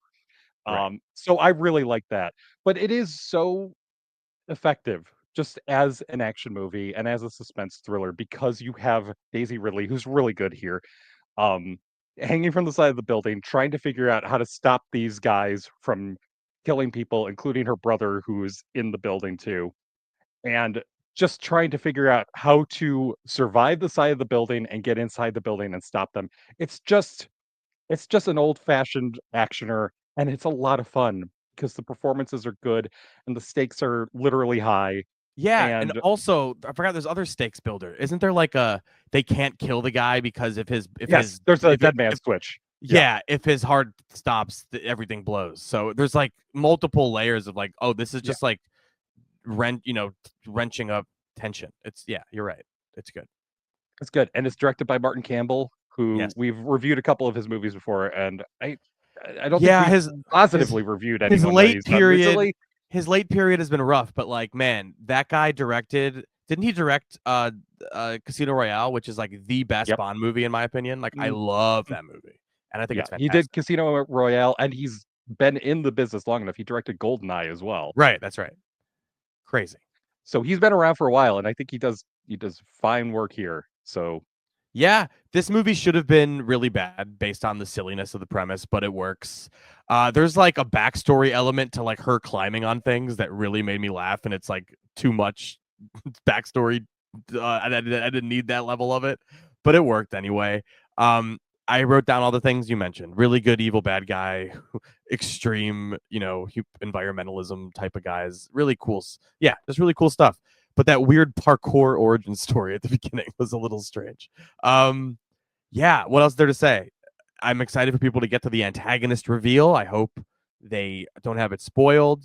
So I really like that. But it is so effective just as an action movie and as a suspense thriller because you have Daisy Ridley, who's really good here, hanging from the side of the building, trying to figure out how to stop these guys from killing people, including her brother, who's in the building too. And just trying to figure out how to survive the side of the building and get inside the building and stop them. It's just an old-fashioned actioner, and it's a lot of fun because the performances are good and the stakes are literally high. Yeah, and also I forgot there's other stakes builder. Isn't there like they can't kill the guy because there's a dead man switch. Yeah, if his heart stops, everything blows. So there's like multiple layers of like, oh, this is just like wrenching up tension. You're right. It's good. It's good, and it's directed by Martin Campbell, who we've reviewed a couple of his movies before, and I don't think we've positively reviewed anyone. His late period. Recently. His late period has been rough, but like, man, that guy didn't he direct Casino Royale, which is like the best Bond movie in my opinion? Like, I love that movie, and I think it's fantastic. He did Casino Royale, and he's been in the business long enough. He directed Goldeneye as well. Right, that's right. Crazy. So he's been around for a while, and I think he does fine work here. So yeah, this movie should have been really bad based on the silliness of the premise, but it works. There's like a backstory element to like her climbing on things that really made me laugh, and it's like too much backstory. I didn't need that level of it, but it worked anyway. I wrote down all the things you mentioned. Really good evil bad guy, extreme, environmentalism type of guys. Really cool. Yeah, just really cool stuff. But that weird parkour origin story at the beginning was a little strange. Yeah, what else is there to say? I'm excited for people to get to the antagonist reveal. I hope they don't have it spoiled.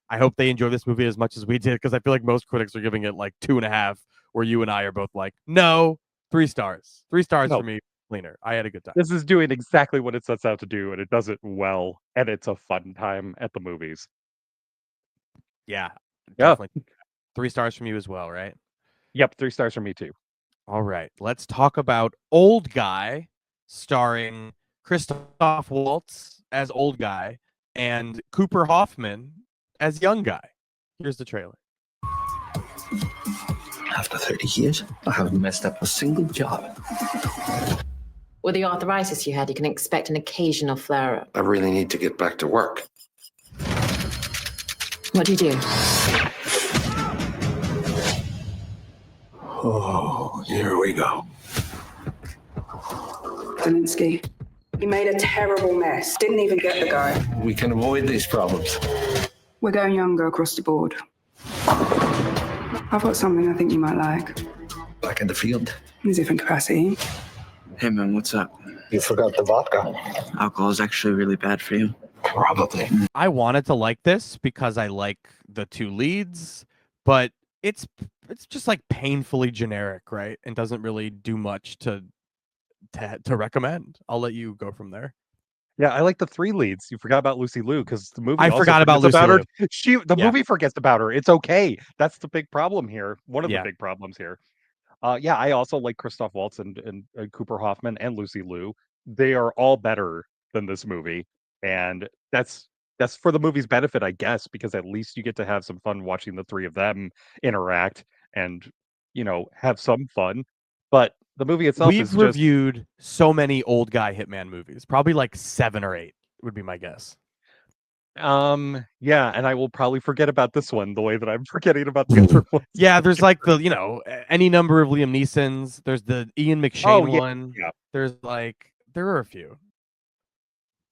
I hope they enjoy this movie as much as we did, because I feel like most critics are giving it like 2.5, where you and I are both like, no, 3 stars. 3 stars No. for me, cleaner. I had a good time. This is doing exactly what it sets out to do, and it does it well, and it's a fun time at the movies. Yeah, Yeah. definitely. 3 stars from you as well, right? Yep, 3 stars from me too. All right, let's talk about Old Guy, starring Christoph Waltz as Old Guy and Cooper Hoffman as Young Guy. Here's the trailer. After 30 years, I haven't messed up a single job. With the arthritis you had, you can expect an occasional flare-up. I really need to get back to work. What do you do? Oh, here we go. Zelensky. He made a terrible mess. Didn't even get the guy. We can avoid these problems. We're going younger across the board. I've got something I think you might like. Back in the field. In a different capacity. Hey man, what's up? You forgot the vodka. Alcohol is actually really bad for you. Probably. I wanted to like this because I like the 2 leads, but it's just like painfully generic, right? And doesn't really do much to recommend. I'll let you go from there. Yeah, I like the 3 leads. You forgot about Lucy Liu, because the movie I also forgot about forgets Lucy her. The movie forgets about her. It's okay. That's the big problem here. One of Yeah. the big problems here. Yeah, I also like Christoph Waltz and Cooper Hoffman and Lucy Liu. They are all better than this movie, and that's for the movie's benefit, I guess, because at least you get to have some fun watching the 3 of them interact and have some fun. But the movie itself We've is just reviewed so many Old Guy Hitman movies, probably like 7 or 8 would be my guess. yeah, and I will probably forget about this one the way that I'm forgetting about the other ones. Yeah, there's like the any number of Liam Neesons. There's the Ian McShane one. Yeah. There's there are a few.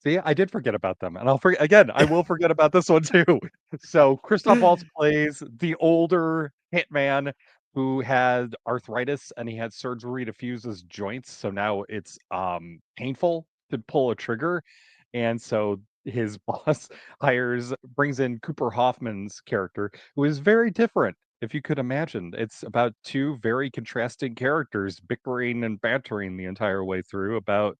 See, I did forget about them, and I'll forget again. I will forget about this one too. So Christoph Waltz plays the older hitman who had arthritis, and he had surgery to fuse his joints. So now it's painful to pull a trigger, and so his boss brings in Cooper Hoffman's character, who is very different. If you could imagine, it's about 2 very contrasting characters bickering and bantering the entire way through about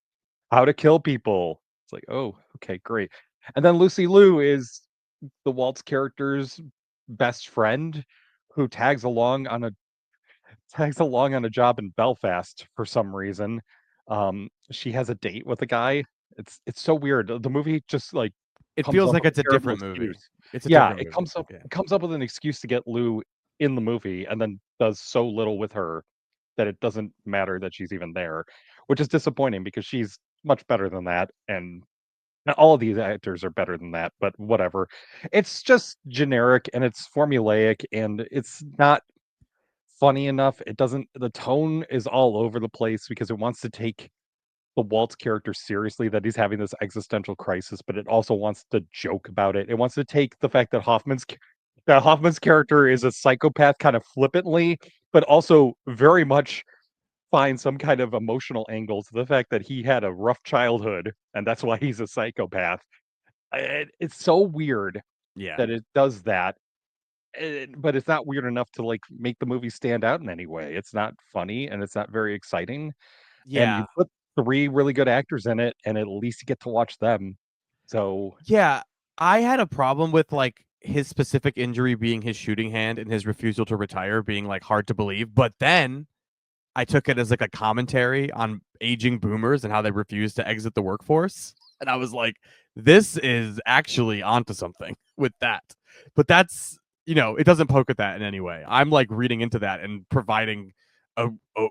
how to kill people. It's like, oh, okay, great. And then Lucy Liu is the Waltz character's best friend who tags along on a job in Belfast for some reason. She has a date with a guy. It's so weird. The movie just It comes feels up like with it's a terrible different movie. excuse. It's a Yeah, different it movie. comes up Yeah. it comes up with an excuse to get Lou in the movie, and then does so little with her that it doesn't matter that she's even there, which is disappointing because she's much better than that, and all of these actors are better than that, but whatever. It's just generic and it's formulaic and it's not funny enough. The tone is all over the place because it wants to take the Waltz character seriously, that he's having this existential crisis, but it also wants to joke about it. It wants to take the fact that Hoffman's character is a psychopath kind of flippantly, but also very much find some kind of emotional angle to the fact that he had a rough childhood and that's why he's a psychopath. It's so weird Yeah. that it does that. But it's not weird enough to make the movie stand out in any way. It's not funny and it's not very exciting. And Yeah. you put 3 really good actors in it, and at least you get to watch them. So Yeah, I had a problem with his specific injury being his shooting hand and his refusal to retire being hard to believe, but then I took it as a commentary on aging boomers and how they refuse to exit the workforce, and I was like, this is actually onto something with that. But that's it doesn't poke at that in any way. I'm reading into that and providing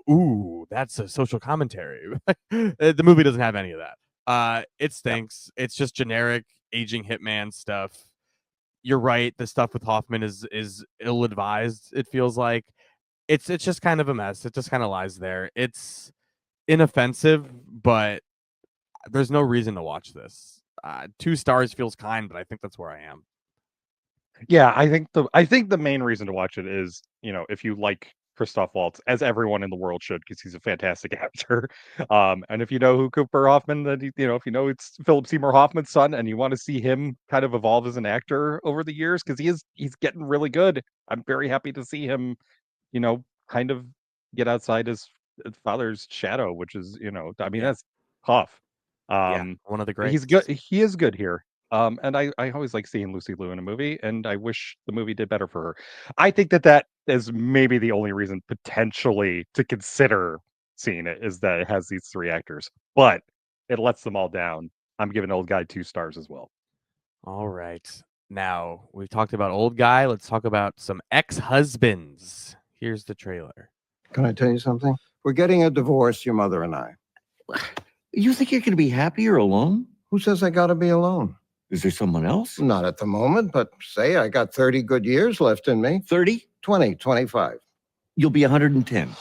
ooh, that's a social commentary. The movie doesn't have any of that. It stinks. Yeah. It's just generic aging hitman stuff. You're right. The stuff with Hoffman is ill-advised. It feels like it's just kind of a mess. It just kind of lies there. It's inoffensive, but there's no reason to watch this. 2 stars feels kind, but I think that's where I am. Yeah, I think the main reason to watch it is, if you like Christoph Waltz, as everyone in the world should, because he's a fantastic actor. And if you know who Cooper Hoffman, then if you know it's Philip Seymour Hoffman's son, and you want to see him kind of evolve as an actor over the years, because he's getting really good. I'm very happy to see him, kind of get outside his father's shadow, which is, I mean, Yeah. that's tough. Yeah, one of the He's greats. good. He is good here. And I always like seeing Lucy Liu in a movie, and I wish the movie did better for her. I think that is maybe the only reason potentially to consider seeing it, is that it has these 3 actors, but it lets them all down. I'm giving Old Guy 2 stars as well. All right. Now, we've talked about Old Guy. Let's talk about some ex-husbands. Here's the trailer. Can I tell you something? We're getting a divorce, your mother and I. You think you're going to be happier alone? Who says I got to be alone? Is there someone else? Not at the moment, but say I got 30 good years left in me. 30? 20, 25. You'll be 110.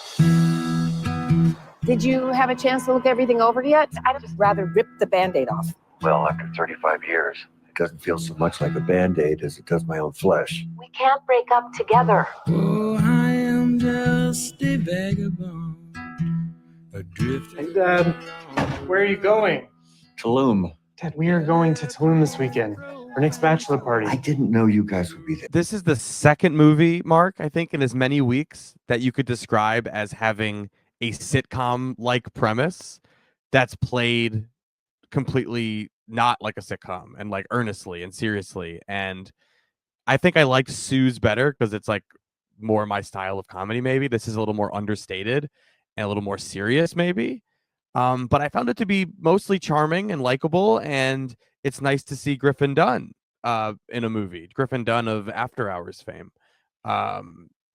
Did you have a chance to look everything over yet? I'd just rather rip the Band-Aid off. Well, after 35 years, it doesn't feel so much like a Band-Aid as it does my own flesh. We can't break up together. Oh, I am just a vagabond. Hey, Dad, where are you going? Tulum. Dad, we are going to Tulum this weekend. Our next bachelor party. I didn't know you guys would be there. This is the second movie, Mark, I think, in as many weeks that you could describe as having a sitcom-like premise that's played completely not like a sitcom and like earnestly and seriously. And I think I liked Sue's better because it's like more my style of comedy. Maybe this is a little more understated and a little more serious, maybe. But I found it to be mostly charming and likable, and it's nice to see Griffin Dunn in a movie. Griffin Dunn of After Hours fame.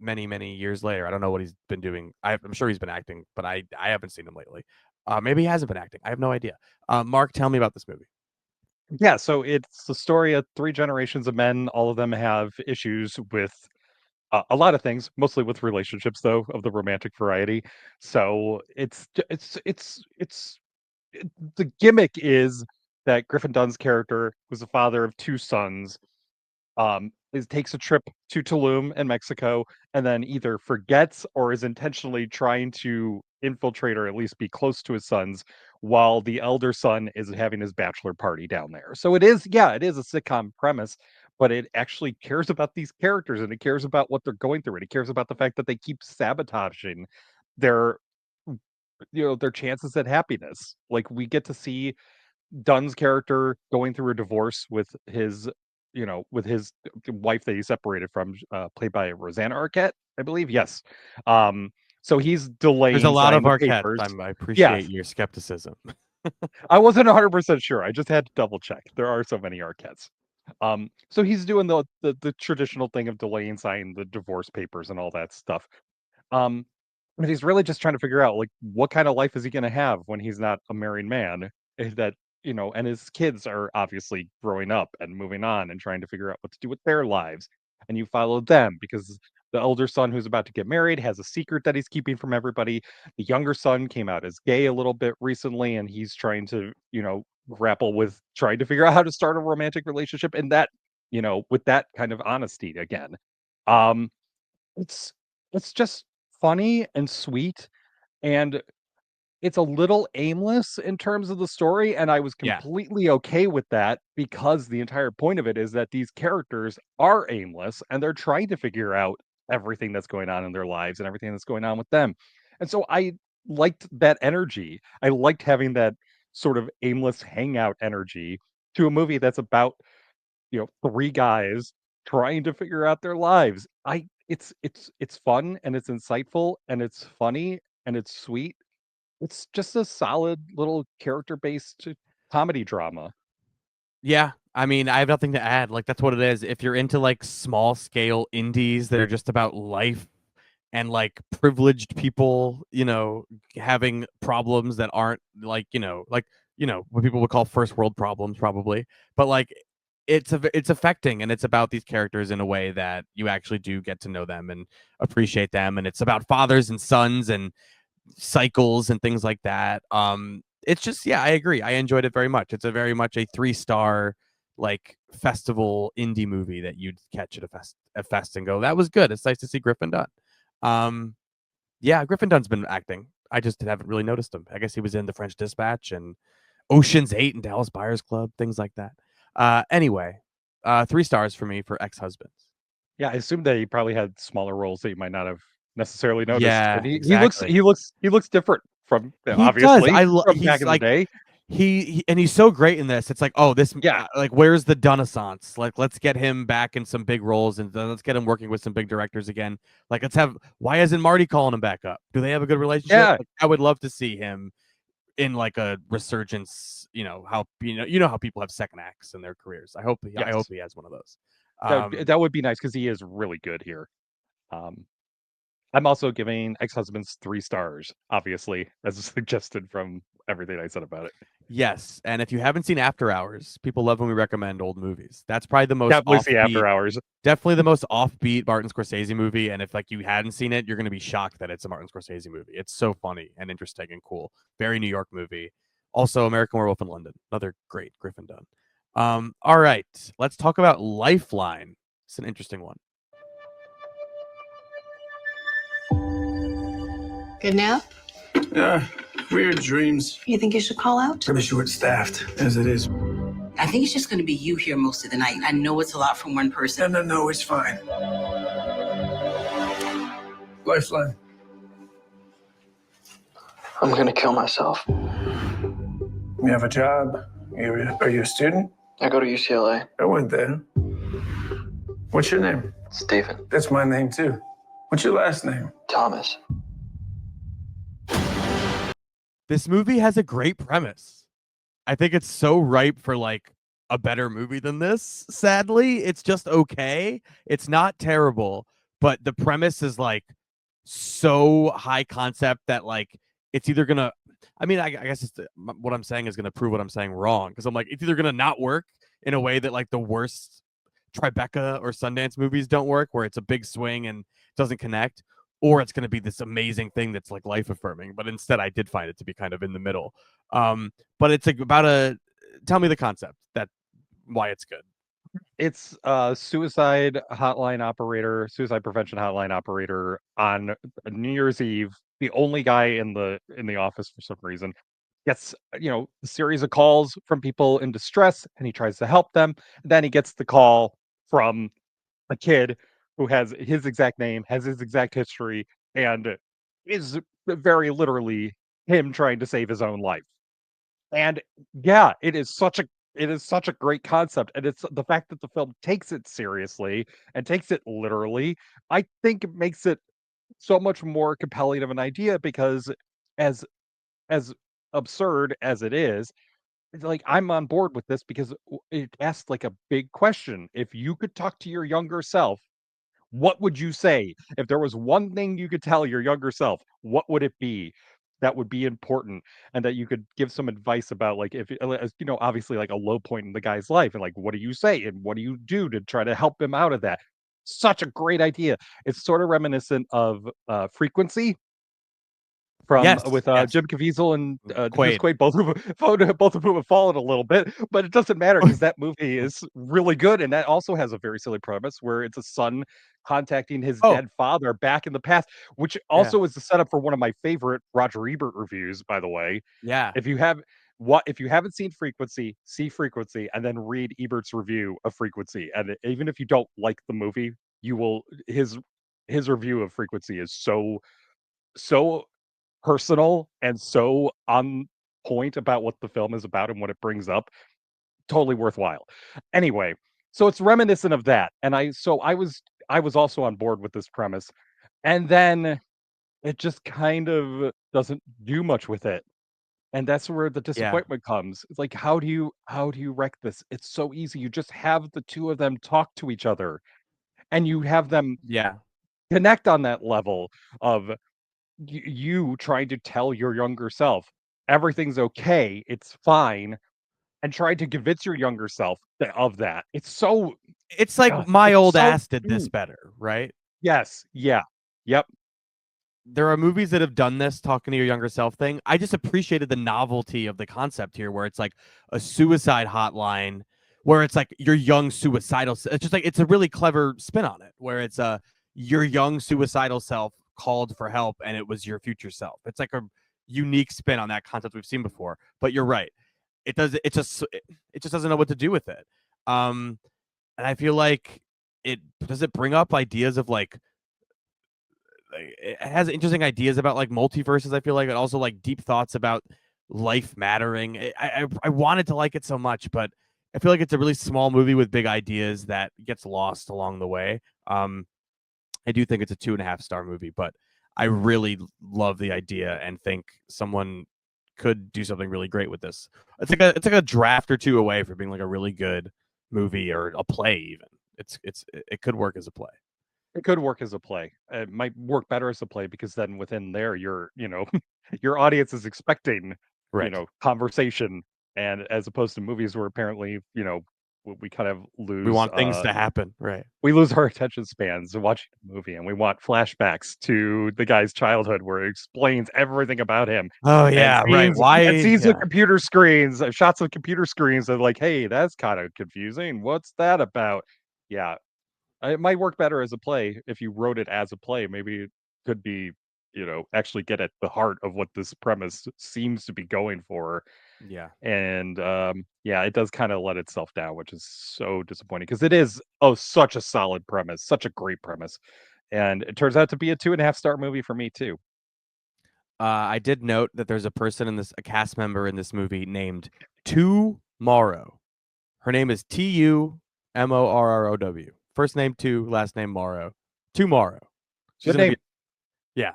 Many years later. I don't know what he's been doing. I'm sure he's been acting, but I haven't seen him lately. Maybe he hasn't been acting. I have no idea. Mark, tell me about this movie. Yeah, so it's the story of 3 generations of men. All of them have issues with a lot of things, mostly with relationships, though, of the romantic variety. So the gimmick is that Griffin Dunn's character, who's the father of 2 sons, takes a trip to Tulum in Mexico, and then either forgets or is intentionally trying to infiltrate or at least be close to his sons, while the elder son is having his bachelor party down there. So it is a sitcom premise, but it actually cares about these characters, and it cares about what they're going through, and it cares about the fact that they keep sabotaging their their chances at happiness. Like, we get to see Dunn's character going through a divorce with his wife that he separated from, played by Rosanna Arquette, I believe. Yes. So he's delaying. There's a lot of signing the Arquette. papers. I appreciate Yes. your skepticism. I wasn't 100% sure. I just had to double check. There are so many Arquettes. So he's doing the traditional thing of delaying signing the divorce papers and all that stuff. But he's really just trying to figure out, like, what kind of life is he going to have when he's not a married man, that and his kids are obviously growing up and moving on and trying to figure out what to do with their lives. And you follow them because the elder son, who's about to get married, has a secret that he's keeping from everybody. The younger son came out as gay a little bit recently, and he's trying to grapple with trying to figure out how to start a romantic relationship, and that with that kind of honesty again. um it's just funny and sweet, and it's a little aimless in terms of the story, and I was Yeah. completely okay with that, because the entire point of it is that these characters are aimless, and they're trying to figure out everything that's going on in their lives and everything that's going on with them. And so I liked that energy. I liked having that sort of aimless hangout energy to a movie that's about 3 guys trying to figure out their lives. It's fun, and it's insightful, and it's funny, and it's sweet. It's just a solid little character-based comedy drama. Yeah, I mean, I have nothing to add. Like, that's what it is. If you're into like small scale indies that are just about life and like privileged people, having problems that aren't like, what people would call first world problems, probably. But like, it's affecting, and it's about these characters in a way that you actually do get to know them and appreciate them. And it's about fathers and sons and cycles and things like that. it's just, yeah, I agree. I enjoyed it very much. It's a very much a 3-star like festival indie movie that you'd catch at a fest and go, that was good. It's nice to see Griffin Dunne. Yeah, Griffin Dunne's been acting. I just haven't really noticed him. I guess he was in The French Dispatch and Ocean's 8 and Dallas Buyers Club, things like that. Anyway, 3 stars for me for Ex-Husbands. Yeah, I assume that he probably had smaller roles that you might not have necessarily noticed. Yeah, And he exactly. looks different from He obviously does. from He's back in like, the day. and he's so great in this. It's like, oh, this, Yeah. like, where's the Renaissance? Like, let's get him back in some big roles, and let's get him working with some big directors again. Like, why isn't Marty calling him back up? Do they have a good relationship? Yeah. Like, I would love to see him in like a resurgence. How how people have second acts in their careers. I hope he has one of those. That would be nice because he is really good here. I'm also giving Ex-Husbands 3 stars, obviously, as suggested from everything I said about it. Yes, and if you haven't seen After Hours, people love when we recommend old movies. That's probably the most Definitely see After Hours. Definitely the most offbeat Martin Scorsese movie. And if like you hadn't seen it, you're going to be shocked that it's a Martin Scorsese movie. It's so funny and interesting and cool. Very New York movie. Also, American Werewolf in London. Another great Griffin Dunne. All right, let's talk about Lifeline. It's an interesting one. Good nap? Weird dreams. You think you should call out? Pretty short-staffed, as it is. I think it's just going to be you here most of the night. I know it's a lot from one person. No, it's fine. Lifeline. I'm gonna kill myself. You have a job? Are you a student? I go to UCLA. I went there. What's your name? Stephen. That's my name, too. What's your last name? Thomas. This movie has a great premise. I think it's so ripe for like a better movie than this. Sadly, it's just okay. It's not terrible, but the premise is like so high concept that like it's either gonna. I mean, I guess what I'm saying is gonna prove what I'm saying wrong, because I'm like, it's either gonna not work in a way that like the worst Tribeca or Sundance movies don't work, where it's a big swing and doesn't connect, or it's going to be this amazing thing that's like life affirming. But instead, I did find it to be kind of in the middle. But it's like about tell me the concept, why it's good. It's a suicide prevention hotline operator on New Year's Eve. The only guy in the office for some reason gets a series of calls from people in distress, and he tries to help them. Then he gets the call from a kid who has his exact name, has his exact history, and is very literally him trying to save his own life. And yeah, it is such a great concept, and it's the fact that the film takes it seriously and takes it literally. I think it makes it so much more compelling of an idea, because as absurd as it is, it's like I'm on board with this because it asks like a big question. If you could talk to your younger self, what would you say? If there was one thing you could tell your younger self, what would it be that would be important, and that you could give some advice about, like, if obviously like a low point in the guy's life, and like what do you say and what do you do to try to help him out of that? Such a great idea. It's sort of reminiscent of Frequency with Jim Caviezel and Quaid. Both of whom have fallen a little bit, but it doesn't matter because that movie is really good, and that also has a very silly premise where it's a son contacting his dead father back in the past, which also is the setup for one of my favorite Roger Ebert reviews, by the way. Yeah. If you haven't seen Frequency, see Frequency, and then read Ebert's review of Frequency. And even if you don't like the movie, you will his review of Frequency is so personal and so on point about what the film is about and what it brings up. Totally worthwhile. Anyway, so it's reminiscent of that, and I was also on board with this premise, and then it just kind of doesn't do much with it, and that's where the disappointment comes. It's like, how do you wreck this? It's so easy. You just have the two of them talk to each other, and you have them connect on that level of you trying to tell your younger self everything's okay, it's fine, and trying to convince your younger self of that. It's like my old ass did this better, right? Yes. Yeah. Yep. there are movies that have done this talking to your younger self thing. I just appreciated the novelty of the concept here, where it's like a suicide hotline, where it's like your young suicidal. It's just like it's a really clever spin on it, where it's your young suicidal self called for help, and it was your future self. It's like a unique spin on that concept we've seen before. But you're right. It just doesn't know what to do with it. And I feel like it bring up ideas of like it has interesting ideas about like multiverses. I feel like, and also like deep thoughts about life mattering. I wanted to like it so much, but I feel like it's a really small movie with big ideas that gets lost along the way. I do think it's a 2.5-star movie, but I really love the idea and think someone could do something really great with this. It's like a draft or two away from being like a really good movie or a play. Even it could work as a play. It could work as a play. It might work better as a play because then within there, your your audience is expecting Right. conversation, and as opposed to movies where apparently we kind of lose. We want things to happen, right? We lose our attention spans watching a movie, and we want flashbacks to the guy's childhood where it explains everything about him. Oh yeah, right. Why? And scenes Yeah. of computer screens, shots of computer screens are like, hey, that's kind of confusing. What's that about? Yeah, it might work better as a play if you wrote it as a play. Maybe it could be, actually get at the heart of what this premise seems to be going for. Yeah. And it does kind of let itself down, which is so disappointing because it is such a solid premise, such a great premise. And it turns out to be a 2.5-star movie for me too. I did note that there's a cast member in this movie named Tomorrow. Her name is Tumorrow. First name Tu, last name Morrow. Tomorrow. She's Good gonna name. yeah,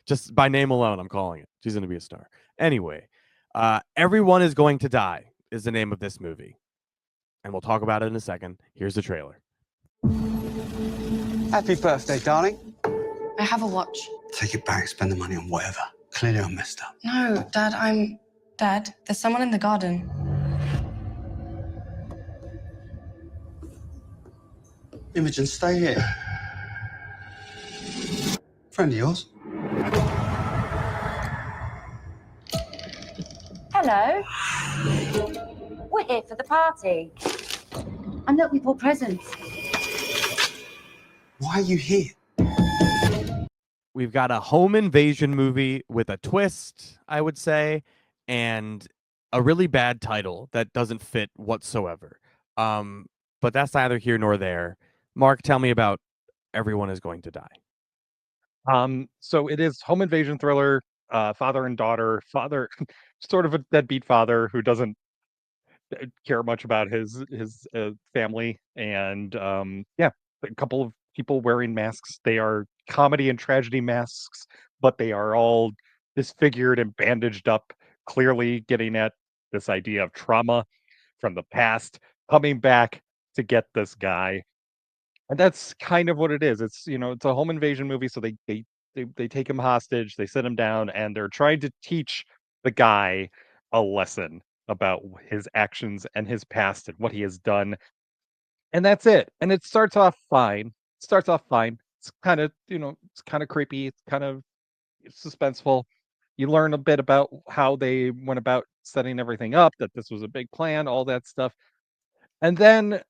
just by name alone, I'm calling it. She's gonna be a star. Anyway, Everyone is Going to Die is the name of this movie, and we'll talk about it in a second. Here's the trailer. Happy birthday, darling. I have a watch. Take it back, spend the money on whatever. Clearly I messed up. No, Dad, Dad, there's someone in the garden. Imogen, stay here. Friend of yours? Hello. We're here for the party. I'm not with all presents. Why are you here? We've got a home invasion movie with a twist, I would say, and a really bad title that doesn't fit whatsoever. But that's neither here nor there. Mark, tell me about Everyone is Going to Die. So it is home invasion thriller, father and daughter, father sort of a deadbeat father who doesn't care much about his family, and a couple of people wearing masks. They are comedy and tragedy masks, but they are all disfigured and bandaged up, clearly getting at this idea of trauma from the past coming back to get this guy. And that's kind of what it is. It's it's a home invasion movie, so they take him hostage, they sit him down, and they're trying to teach the guy a lesson about his actions and his past and what he has done. And that's it. And it starts off fine. It's kind of, it's kind of creepy. It's kind of suspenseful. You learn a bit about how they went about setting everything up, that this was a big plan, all that stuff. And then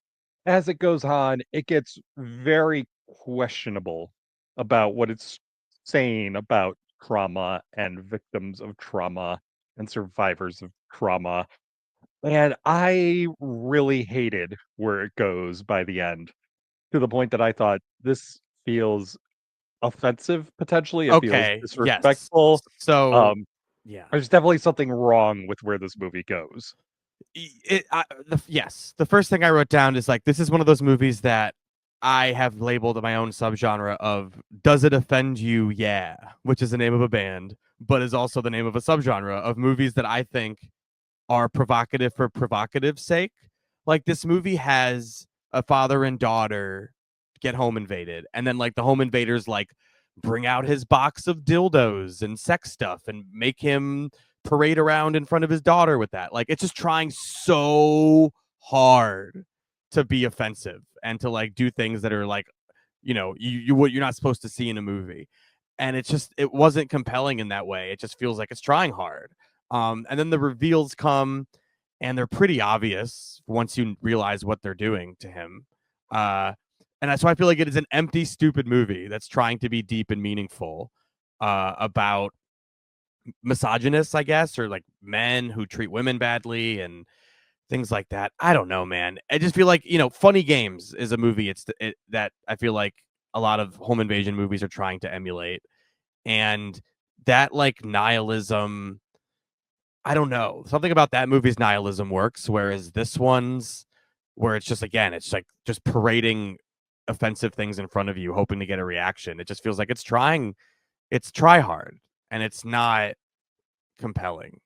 as it goes on, it gets very questionable about what it's saying about trauma and victims of trauma and survivors of trauma. And I really hated where it goes by the end, to the point that I thought this feels offensive potentially. It feels Okay, yes. disrespectful. So, yeah. There's definitely something wrong with where this movie goes. Yes. The first thing I wrote down is like, this is one of those movies that I have labeled my own subgenre of Does It Offend You? Yeah, which is the name of a band, but is also the name of a subgenre of movies that I think are provocative for provocative's sake. Like, this movie has a father and daughter get home invaded, and then like the home invaders like bring out his box of dildos and sex stuff and make him parade around in front of his daughter with that. Like, it's just trying so hard to be offensive and to like do things that are like, you're not supposed to see in a movie. and it wasn't compelling in that way. It just feels like it's trying hard. And then the reveals come, and they're pretty obvious once you realize what they're doing to him. And that's why I feel like it is an empty, stupid movie that's trying to be deep and meaningful about misogynists, I guess, or like men who treat women badly and things like that. I don't know, man. I just feel like, Funny Games is a movie that I feel like a lot of home invasion movies are trying to emulate. And that like nihilism, I don't know. Something about that movie's nihilism works, whereas this one's where it's just, again, it's like just parading offensive things in front of you, hoping to get a reaction. It just feels like it's try hard, and it's not compelling.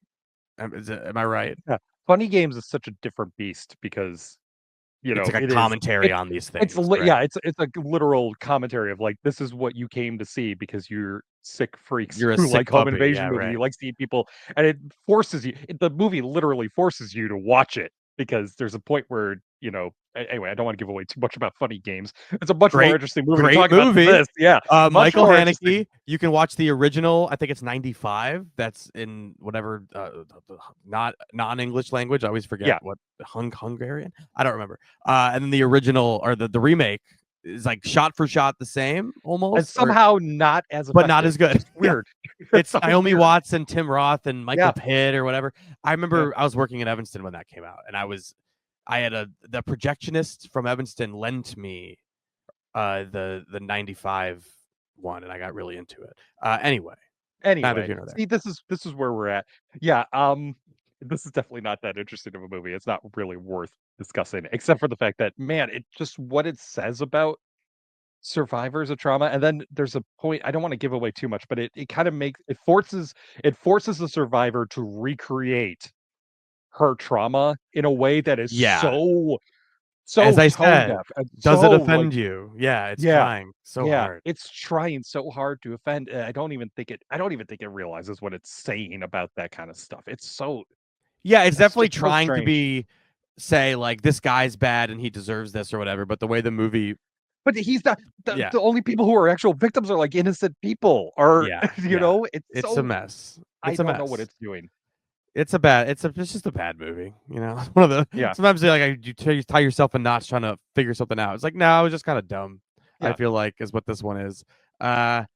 Am I right? Yeah. Funny Games is such a different beast because it's like a commentary on these things. It's a literal commentary of like, this is what you came to see because you're sick freaks You're a who sick like home puppy. invasion Yeah, movie. right. You like seeing people, and it forces you. The movie literally forces you to watch it because there's a point where Anyway, I don't want to give away too much about Funny Games. It's a much more interesting movie to talk about than this. Yeah, Michael Haneke. You can watch the original. I think it's 95. That's in whatever not non-English language. I always forget what Hungarian. I don't remember. And then the original or the remake is like shot for shot the same almost, and somehow not as effective, but not as good. It's weird. It's Naomi Watts and Tim Roth and Michael Yeah. Pitt or whatever. I remember I was working in Evanston when that came out, and I had the projectionist from Evanston lent me the 95 one, and I got really into it. Anyway, see, this is where we're at. Yeah, this is definitely not that interesting of a movie. It's not really worth discussing, except for the fact that, man, it just what it says about survivors of trauma. And then there's a point, I don't want to give away too much, but it kind of forces the survivor to recreate her trauma in a way that is so as I tone said, deaf. does it offend you? Yeah, it's trying so hard. It's trying so hard to offend. I don't even think it realizes what it's saying about that kind of stuff. It's definitely just so trying to strange. say like, this guy's bad and he deserves this or whatever, but the way the movie But he's not the only people who are actual victims are like innocent people, or it's a mess. I don't know what it's doing. It's just a bad movie, It's one of the sometimes you tie yourself in knots trying to figure something out. It's like, no, it was just kind of dumb. I feel like is what this one is. I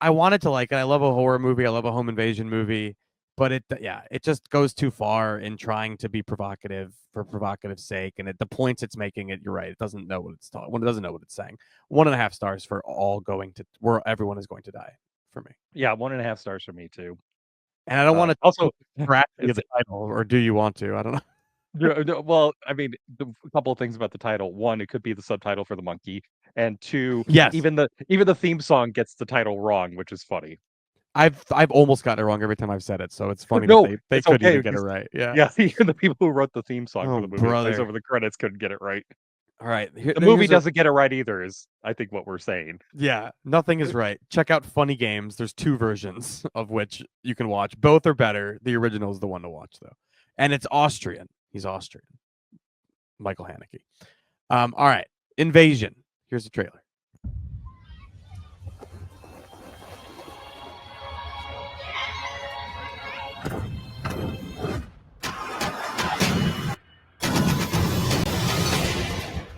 wanted to like it. I love a horror movie. I love a home invasion movie, but it just goes too far in trying to be provocative for provocative sake. And the points it's making, you're right. It doesn't know what it's talking. When it doesn't know what it's saying. 1.5 stars for where everyone is going to die for me. Yeah, 1.5 stars for me too. And I don't want to also scratch the title, or do you want to? I don't know. No, well, I mean, a couple of things about the title. One, it could be the subtitle for the monkey, and two, yes, even the theme song gets the title wrong, which is funny. I've almost gotten it wrong every time I've said it, so it's funny No, that they it's couldn't okay, even get it right. Yeah, yeah. Even the people who wrote the theme song for the movie that plays brother. over the credits couldn't get it right. All right, The movie doesn't get it right either, is I think what we're saying. Yeah, nothing is right. Check out Funny Games. There's 2 versions of which you can watch. Both are better. The original is the one to watch, though. And it's Austrian. He's Austrian. Michael Haneke. All right. Invasion. Here's the trailer.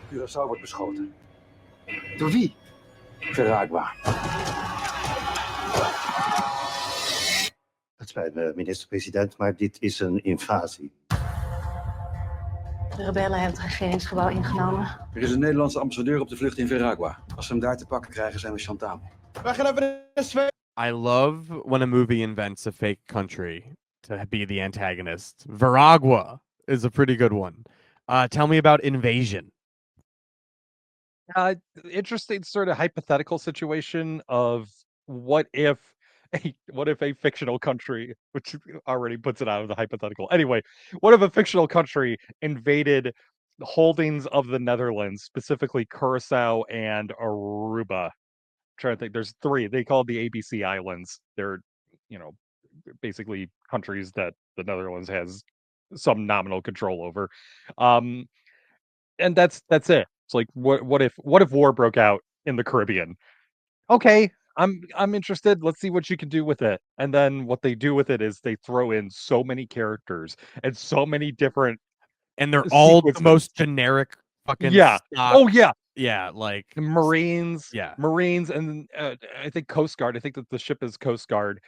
Curaçao wordt beschoten. Door wie? Verraakbaar. Het spijt me, minister-president, maar dit is een invasie. De rebellen hebben het regeringsgebouw ingenomen. Er is een Nederlandse ambassadeur op de vlucht in Verraakbaar. Als ze hem daar te pakken krijgen, zijn we chantabel. Wij gaan even een I love when a movie invents a fake country to be the antagonist. Veragua is a pretty good one. Tell me about Invasion. Interesting sort of hypothetical situation of what if a fictional country, which already puts it out of the hypothetical. Anyway, what if a fictional country invaded the holdings of the Netherlands, specifically Curacao and Aruba? I'm trying to think. There's 3. They call it the ABC Islands. They're, basically countries that the Netherlands has some nominal control over. And that's it. It's like, what if war broke out in the Caribbean? Okay, I'm interested. Let's see what you can do with it. And then what they do with it is they throw in so many characters and so many different and they're all the sequences. most generic fucking Yeah. stock. Oh yeah. Yeah, like Marines. Yeah. Marines, and I think Coast Guard. I think that the ship is Coast Guard.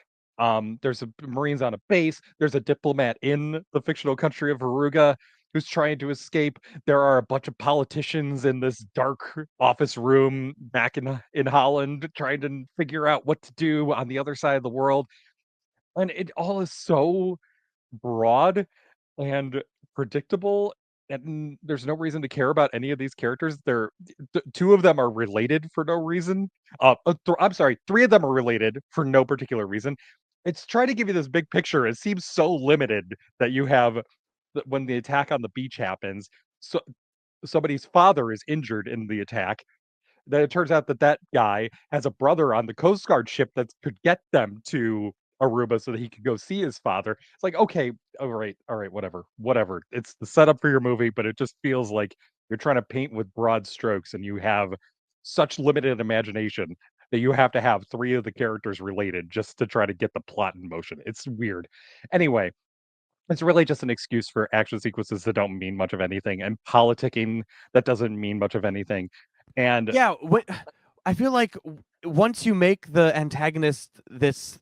There's a Marines on a base. There's a diplomat in the fictional country of Veruga who's trying to escape. There are a bunch of politicians in this dark office room back in Holland trying to figure out what to do on the other side of the world. And it all is so broad and predictable, and there's no reason to care about any of these characters. Two of them are related for no reason. I'm sorry, three of them are related for no particular reason. It's trying to give you this big picture. It seems so limited that you have when the attack on the beach happens, so somebody's father is injured in the attack. Then it turns out that that guy has a brother on the Coast Guard ship that could get them to Aruba so that he could go see his father. It's like, okay, all right, whatever. It's the setup for your movie, but it just feels like you're trying to paint with broad strokes and you have such limited imagination that you have to have three of the characters related just to try to get the plot in motion. It's weird. Anyway, it's really just an excuse for action sequences that don't mean much of anything and politicking that doesn't mean much of anything. And yeah, I feel like once you make the antagonist this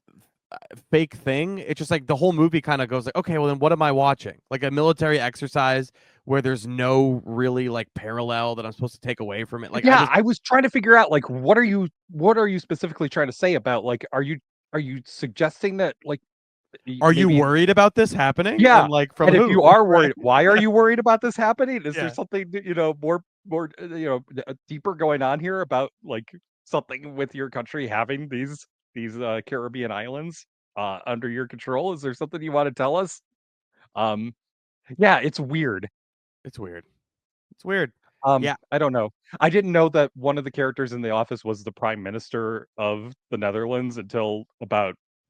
fake thing, it's just like the whole movie kind of goes like, okay, well then what am I watching? Like a military exercise where there's no really like parallel that I'm supposed to take away from it. Like yeah, I was trying to figure out like what are you specifically trying to say about like are you suggesting that like are you worried about this happening? Yeah, and like from and who? if you are worried, why are you worried about this happening? Is Yeah. there something more deeper going on here about like something with your country having these Caribbean islands under your control? Is there something you want to tell us? Yeah, it's weird. It's weird. Yeah, I don't know. I didn't know that one of the characters in The Office was the Prime Minister of the Netherlands until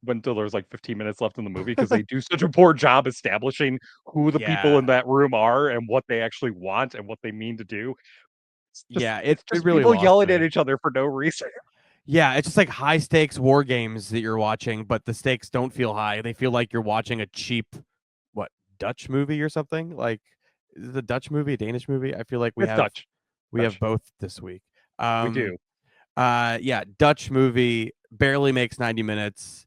there's like 15 minutes left in the movie because they do such a poor job establishing who the people in that room are and what they actually want and what they mean to do. It's just really people lost yelling me. at each other for no reason. Yeah, it's just like high stakes war games that you're watching, but the stakes don't feel high. They feel like you're watching a cheap, Dutch movie or something. Like, is it a Dutch movie, a Danish movie? I feel like we have both this week. We do. Yeah, Dutch movie barely makes 90 minutes.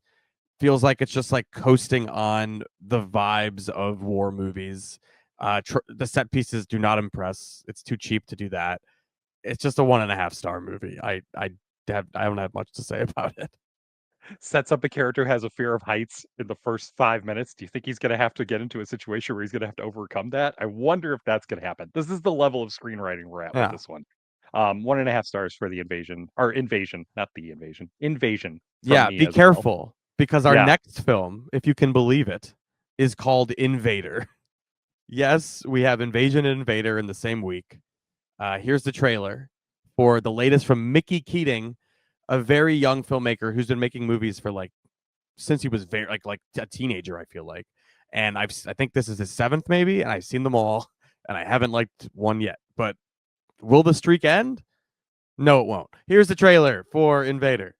Feels like it's just like coasting on the vibes of war movies. The set pieces do not impress. It's too cheap to do that. It's just a 1.5 star movie. I don't have much to say about it. Sets up a character who has a fear of heights in the first 5 minutes. Do you think he's going to have to get into a situation where he's going to have to overcome that? I wonder if that's going to happen. This is the level of screenwriting we're at with this one. 1.5 stars for the invasion, not the invasion. Invasion. Yeah, be careful because our next film, if you can believe it, is called Invader. Yes, we have Invasion and Invader in the same week. Here's the trailer for the latest from Mickey Keating, a very young filmmaker who's been making movies for since he was very like a teenager, I feel like. And I think this is his 7th maybe, and I've seen them all, and I haven't liked one yet. But will the streak end? No, it won't. Here's the trailer for Invader.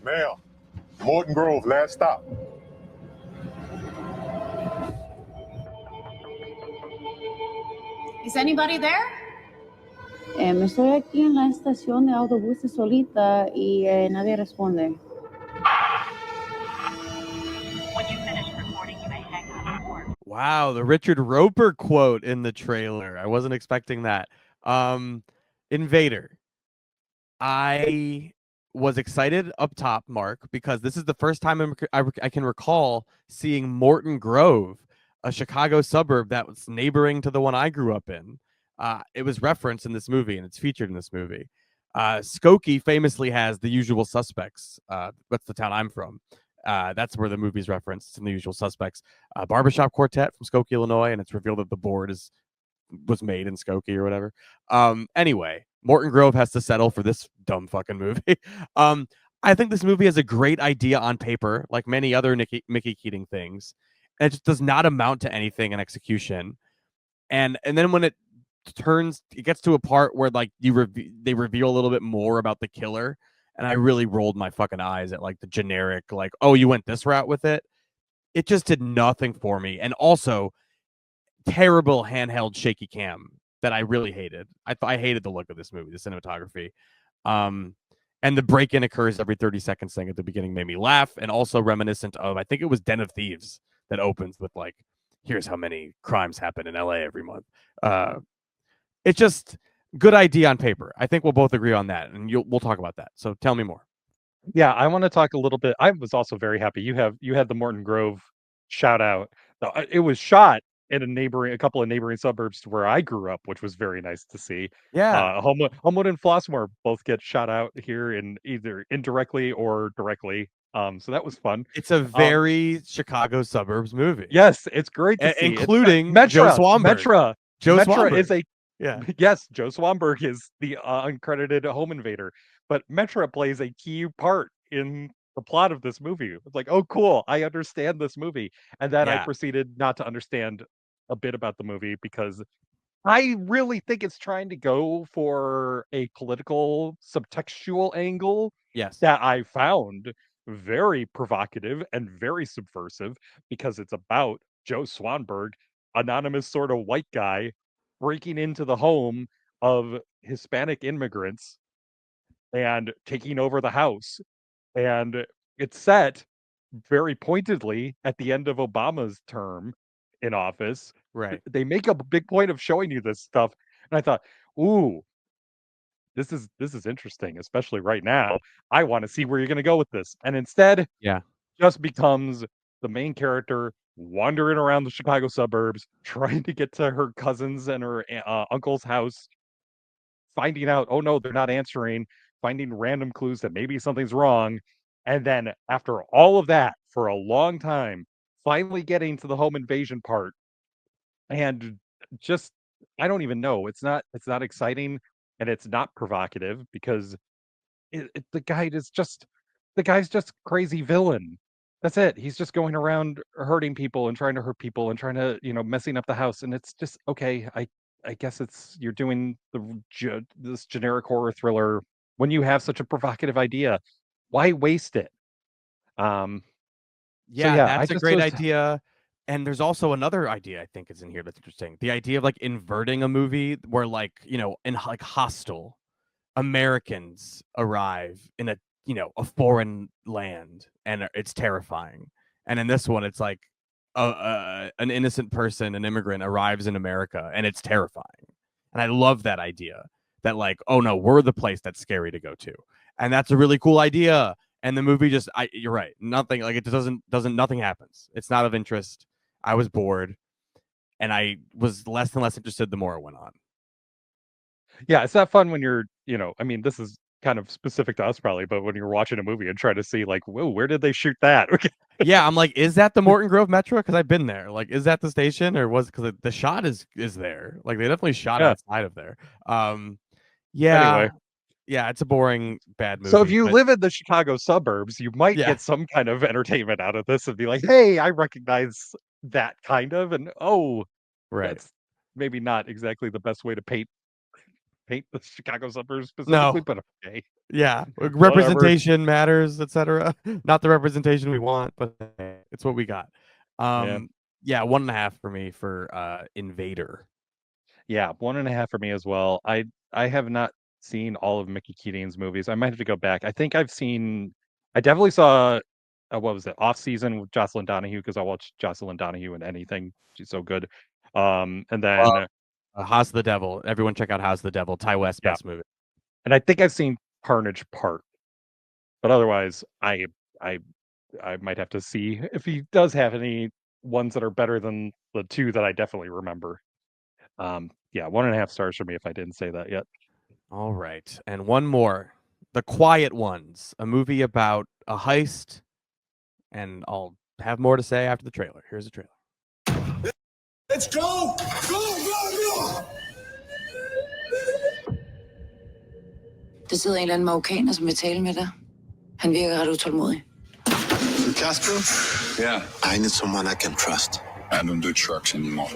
Ma'am, Morton Grove, last stop. Is anybody there? Me estoy aquí en la estación de autobuses solita y nadie responde. Wow, the Richard Roper quote in the trailer. I wasn't expecting that. Invader. I was excited up top, Mark, because this is the first time I can recall seeing Morton Grove, a Chicago suburb that was neighboring to the one I grew up in. It was referenced in this movie, and it's featured in this movie. Skokie famously has The Usual Suspects. That's the town I'm from. That's where the movie's referenced in The Usual Suspects. Barbershop Quartet from Skokie, Illinois, and it's revealed that the board was made in Skokie or whatever. Anyway, Morton Grove has to settle for this dumb fucking movie. I think this movie has a great idea on paper, like many other Mickey Keating things, and it just does not amount to anything in execution. And then when it gets to a part where like they reveal a little bit more about the killer, and I really rolled my fucking eyes at like the generic, like, oh, you went this route with it. It just did nothing for me, and also terrible handheld shaky cam that I really hated. I hated the look of this movie, the cinematography. And the break-in occurs every 30 seconds thing at the beginning made me laugh, and also reminiscent of, I think it was Den of Thieves that opens with like, here's how many crimes happen in LA every month. It's just good idea on paper. I think we'll both agree on that, and we'll talk about that. So tell me more. Yeah, I want to talk a little bit. I was also very happy. You had the Morton Grove shout out. It was shot in a couple of neighboring suburbs to where I grew up, which was very nice to see. Yeah. Homewood and Flossmoor both get shot out here in either indirectly or directly. So that was fun. It's a very Chicago suburbs movie. Yes, it's great to see. Including Metra, Joe Swanberg. Metra. Joe Metra Swanberg. is a Yeah. Yes, Joe Swanberg is the uncredited home invader, but Metra plays a key part in the plot of this movie. It's like, oh, cool, I understand this movie. And then I proceeded not to understand a bit about the movie because I really think it's trying to go for a political subtextual angle. Yes. That I found very provocative and very subversive because it's about Joe Swanberg, anonymous sort of white guy, breaking into the home of Hispanic immigrants and taking over the house. And it's set very pointedly at the end of Obama's term in office. Right. They make a big point of showing you this stuff. And I thought, ooh, this is interesting, especially right now. I want to see where you're going to go with this. And instead, just becomes the main character wandering around the Chicago suburbs, trying to get to her cousin's and her uncle's house, finding out, oh no, they're not answering, finding random clues that maybe something's wrong. And then after all of that, for a long time, finally getting to the home invasion part. And just, I don't even know. It's not exciting and it's not provocative because the guy's just crazy villain. That's it. He's just going around hurting people and trying to hurt people and trying to, messing up the house. And it's just, okay, I guess you're doing this generic horror thriller when you have such a provocative idea. Why waste it? That's a great idea. And there's also another idea I think is in here that's interesting. The idea of like inverting a movie where like, in like Hostel, Americans arrive in a foreign land and it's terrifying. And in this one, it's like an innocent person, an immigrant arrives in America and it's terrifying. And I love that idea that like, oh no, we're the place that's scary to go to. And that's a really cool idea. And the movie just, you're right. Nothing, like it nothing happens. It's not of interest. I was bored and I was less and less interested the more it went on. Yeah, it's not fun when you're, I mean, this is kind of specific to us probably, but when you're watching a movie and trying to see like, whoa, where did they shoot that? Yeah, I'm like, is that the Morton Grove Metro? Because I've been there. Like, is that the station or because the shot is there? Like, they definitely shot outside of there. Anyway. Yeah, it's a boring, bad movie. So if you live in the Chicago suburbs, you might get some kind of entertainment out of this and be like, hey, I recognize that kind of, and that's maybe not exactly the best way to paint the Chicago suburbs specifically, but okay. Yeah, representation matters, etc. Not the representation we want, but it's what we got. 1.5 for me for Invader. Yeah, 1.5 for me as well. I have not seen all of Mickey Keating's movies. I might have to go back. I definitely saw what was it, Off Season with Jocelyn Donahue, because I watched Jocelyn Donahue in anything. She's so good. And then House of the Devil. Everyone check out House of the Devil. Ty West's best movie. And I think I've seen Carnage Park, but otherwise I might have to see if he does have any ones that are better than the two that I definitely remember. 1.5 stars for me if I didn't say that yet. All right. And one more. The Quiet Ones, a movie about a heist. And I'll have more to say after the trailer. Here's the trailer. Let's go! Go! Der sidder en eller anden marokkaner, som vil tale med dig. Han virker ret utålmodig. Casper? Yeah. I need someone I can trust. I don't do trucks anymore.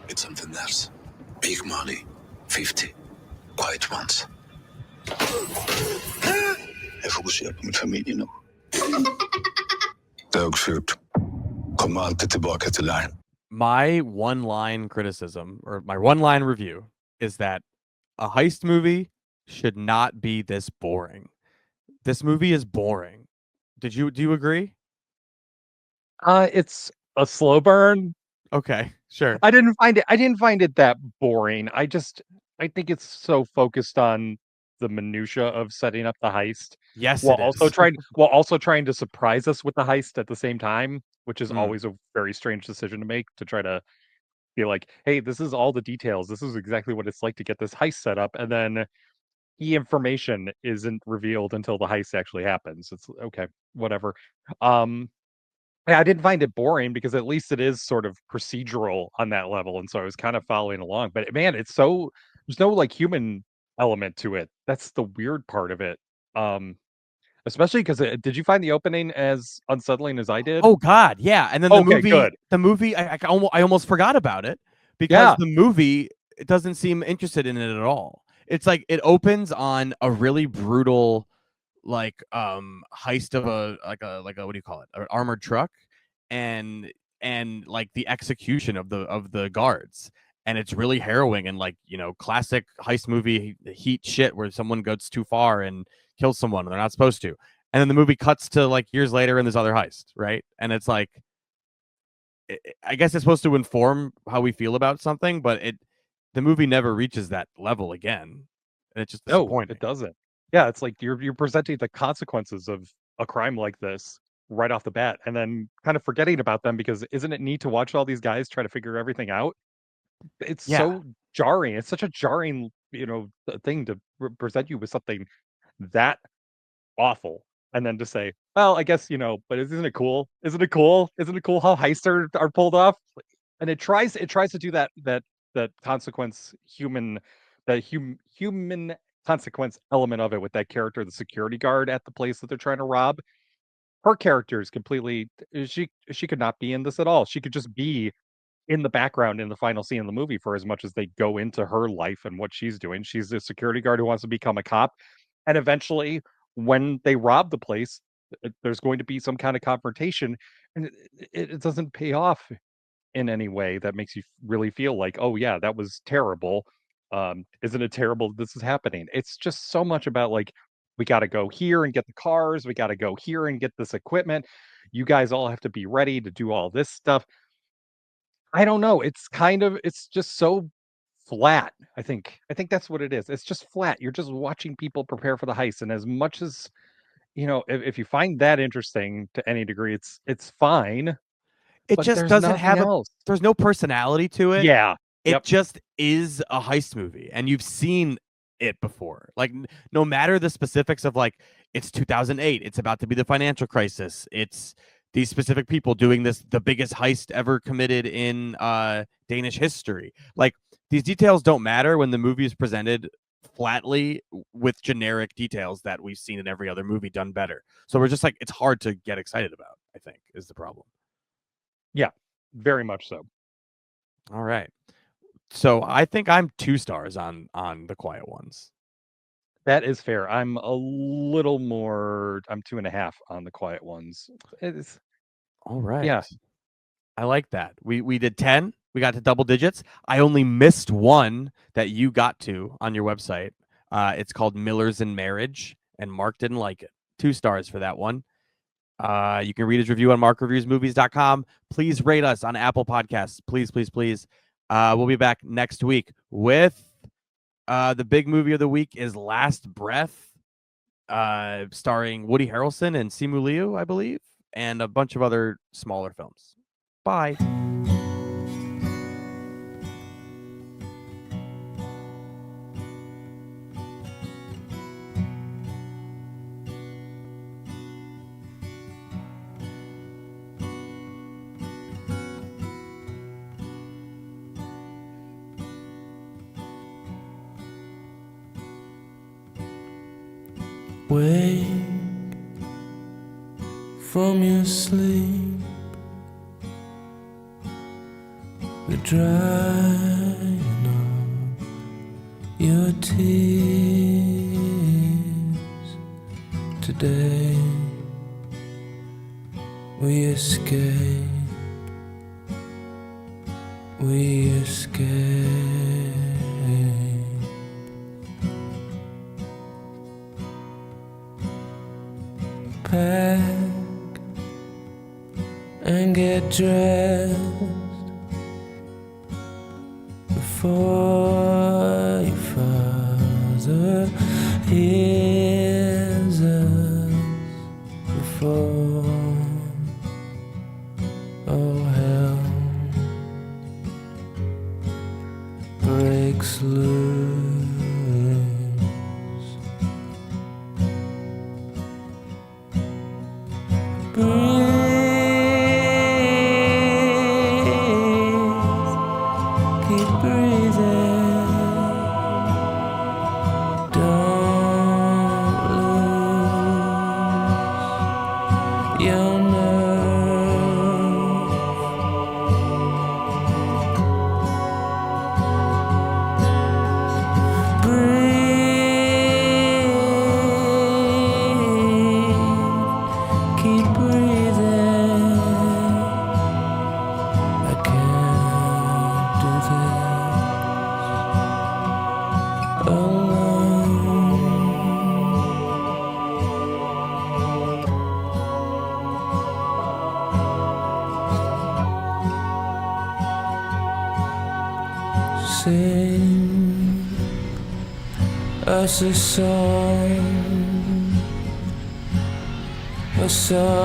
It's something else. Big money. 50. Quiet ones. Jeg fokuserer på min familie nu. Det er jo ikke slut. Kommer alltid tillbaka till dig. My one-line criticism, or my one-line review, is that a heist movie should not be this boring. This movie is boring. Do you agree? It's a slow burn. Okay, sure. I didn't find it that boring. I think it's so focused on the minutia of setting up the heist. Yes, while it also is. trying to surprise us with the heist at the same time, which is Mm. always a very strange decision to make, to try to be like, hey, this is all the details. This is exactly what it's like to get this heist set up, and then key information isn't revealed until the heist actually happens. It's okay, whatever. Yeah, I didn't find it boring because at least it is sort of procedural on that level, and so I was kind of following along. But man, there's no like human element to it. That's the weird part of it. Especially because did you find the opening as unsettling as I did? Oh God, yeah. And then Okay, good. the movie, I almost forgot about it because Yeah. the movie, it doesn't seem interested in it at all. It's like it opens on a really brutal, like heist of a what do you call it, an armored truck, and like the execution of the guards, and it's really harrowing and like, you know, classic heist movie heat shit where someone goes too far and kills someone and they're not supposed to, and then the movie cuts to like years later and this other heist, right? And it's like, I guess it's supposed to inform how we feel about something, but the movie never reaches that level again, and it's just No, disappointing. it doesn't. Yeah, it's like you're presenting the consequences of a crime like this right off the bat, and then kind of forgetting about them because isn't it neat to watch all these guys try to figure everything out? It's Yeah. so jarring. It's such a jarring, thing to present you with something that awful, and then to say, well, I guess, but isn't it cool? Isn't it cool? Isn't it cool how heists are pulled off? And it tries to do that consequence human consequence element of it with that character, the security guard at the place that they're trying to rob. Her character is completely, she could not be in this at all. She could just be in the background in the final scene of the movie for as much as they go into her life and what she's doing. She's a security guard who wants to become a cop, and eventually when they rob the place, there's going to be some kind of confrontation, and it doesn't pay off in any way that makes you really feel like, oh yeah, that was terrible. Isn't it terrible this is happening? It's just so much about like, we got to go here and get the cars, we got to go here and get this equipment, you guys all have to be ready to do all this stuff. I don't know, it's just so flat. I think that's what it is. It's just flat. You're just watching people prepare for the heist, and as much as, if you find that interesting to any degree, it's fine. It But just there's doesn't nothing have else. there's no personality to it. Yeah. It Yep. just is a heist movie, and you've seen it before. Like, no matter the specifics of like, it's 2008, it's about to be the financial crisis, it's these specific people doing the biggest heist ever committed in Danish history. Like, these details don't matter when the movie is presented flatly with generic details that we've seen in every other movie done better. So we're just like, it's hard to get excited about, I think, is the problem. Yeah, very much so. All right. So I think I'm 2 stars on The Quiet Ones. That is fair. I'm a little more. I'm 2.5 on The Quiet Ones. It's All right. Yeah. I like that. We did 10. We got to double digits. I only missed one that you got to on your website. It's called Millers in Marriage, and Mark didn't like it. 2 stars for that one. You can read his review on markreviewsmovies.com. Please rate us on Apple Podcasts. Please, please, please. We'll be back next week with the big movie of the week is Last Breath, starring Woody Harrelson and Simu Liu, I believe, and a bunch of other smaller films. Bye. Wake from your sleep, the drying of your tears. Today we escape, we escape. Pack and get dressed before your father hears us, before all hell breaks loose. Keep breathing, don't lose your nerve. Breathe, keep breathing. I can't do this alone. Sing us a song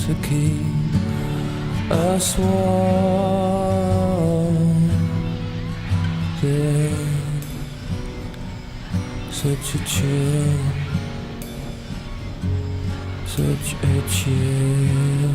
to keep us warm. There's such a chill, such a chill.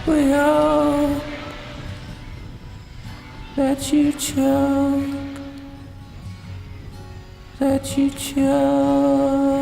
We hope that you choke, that you choke.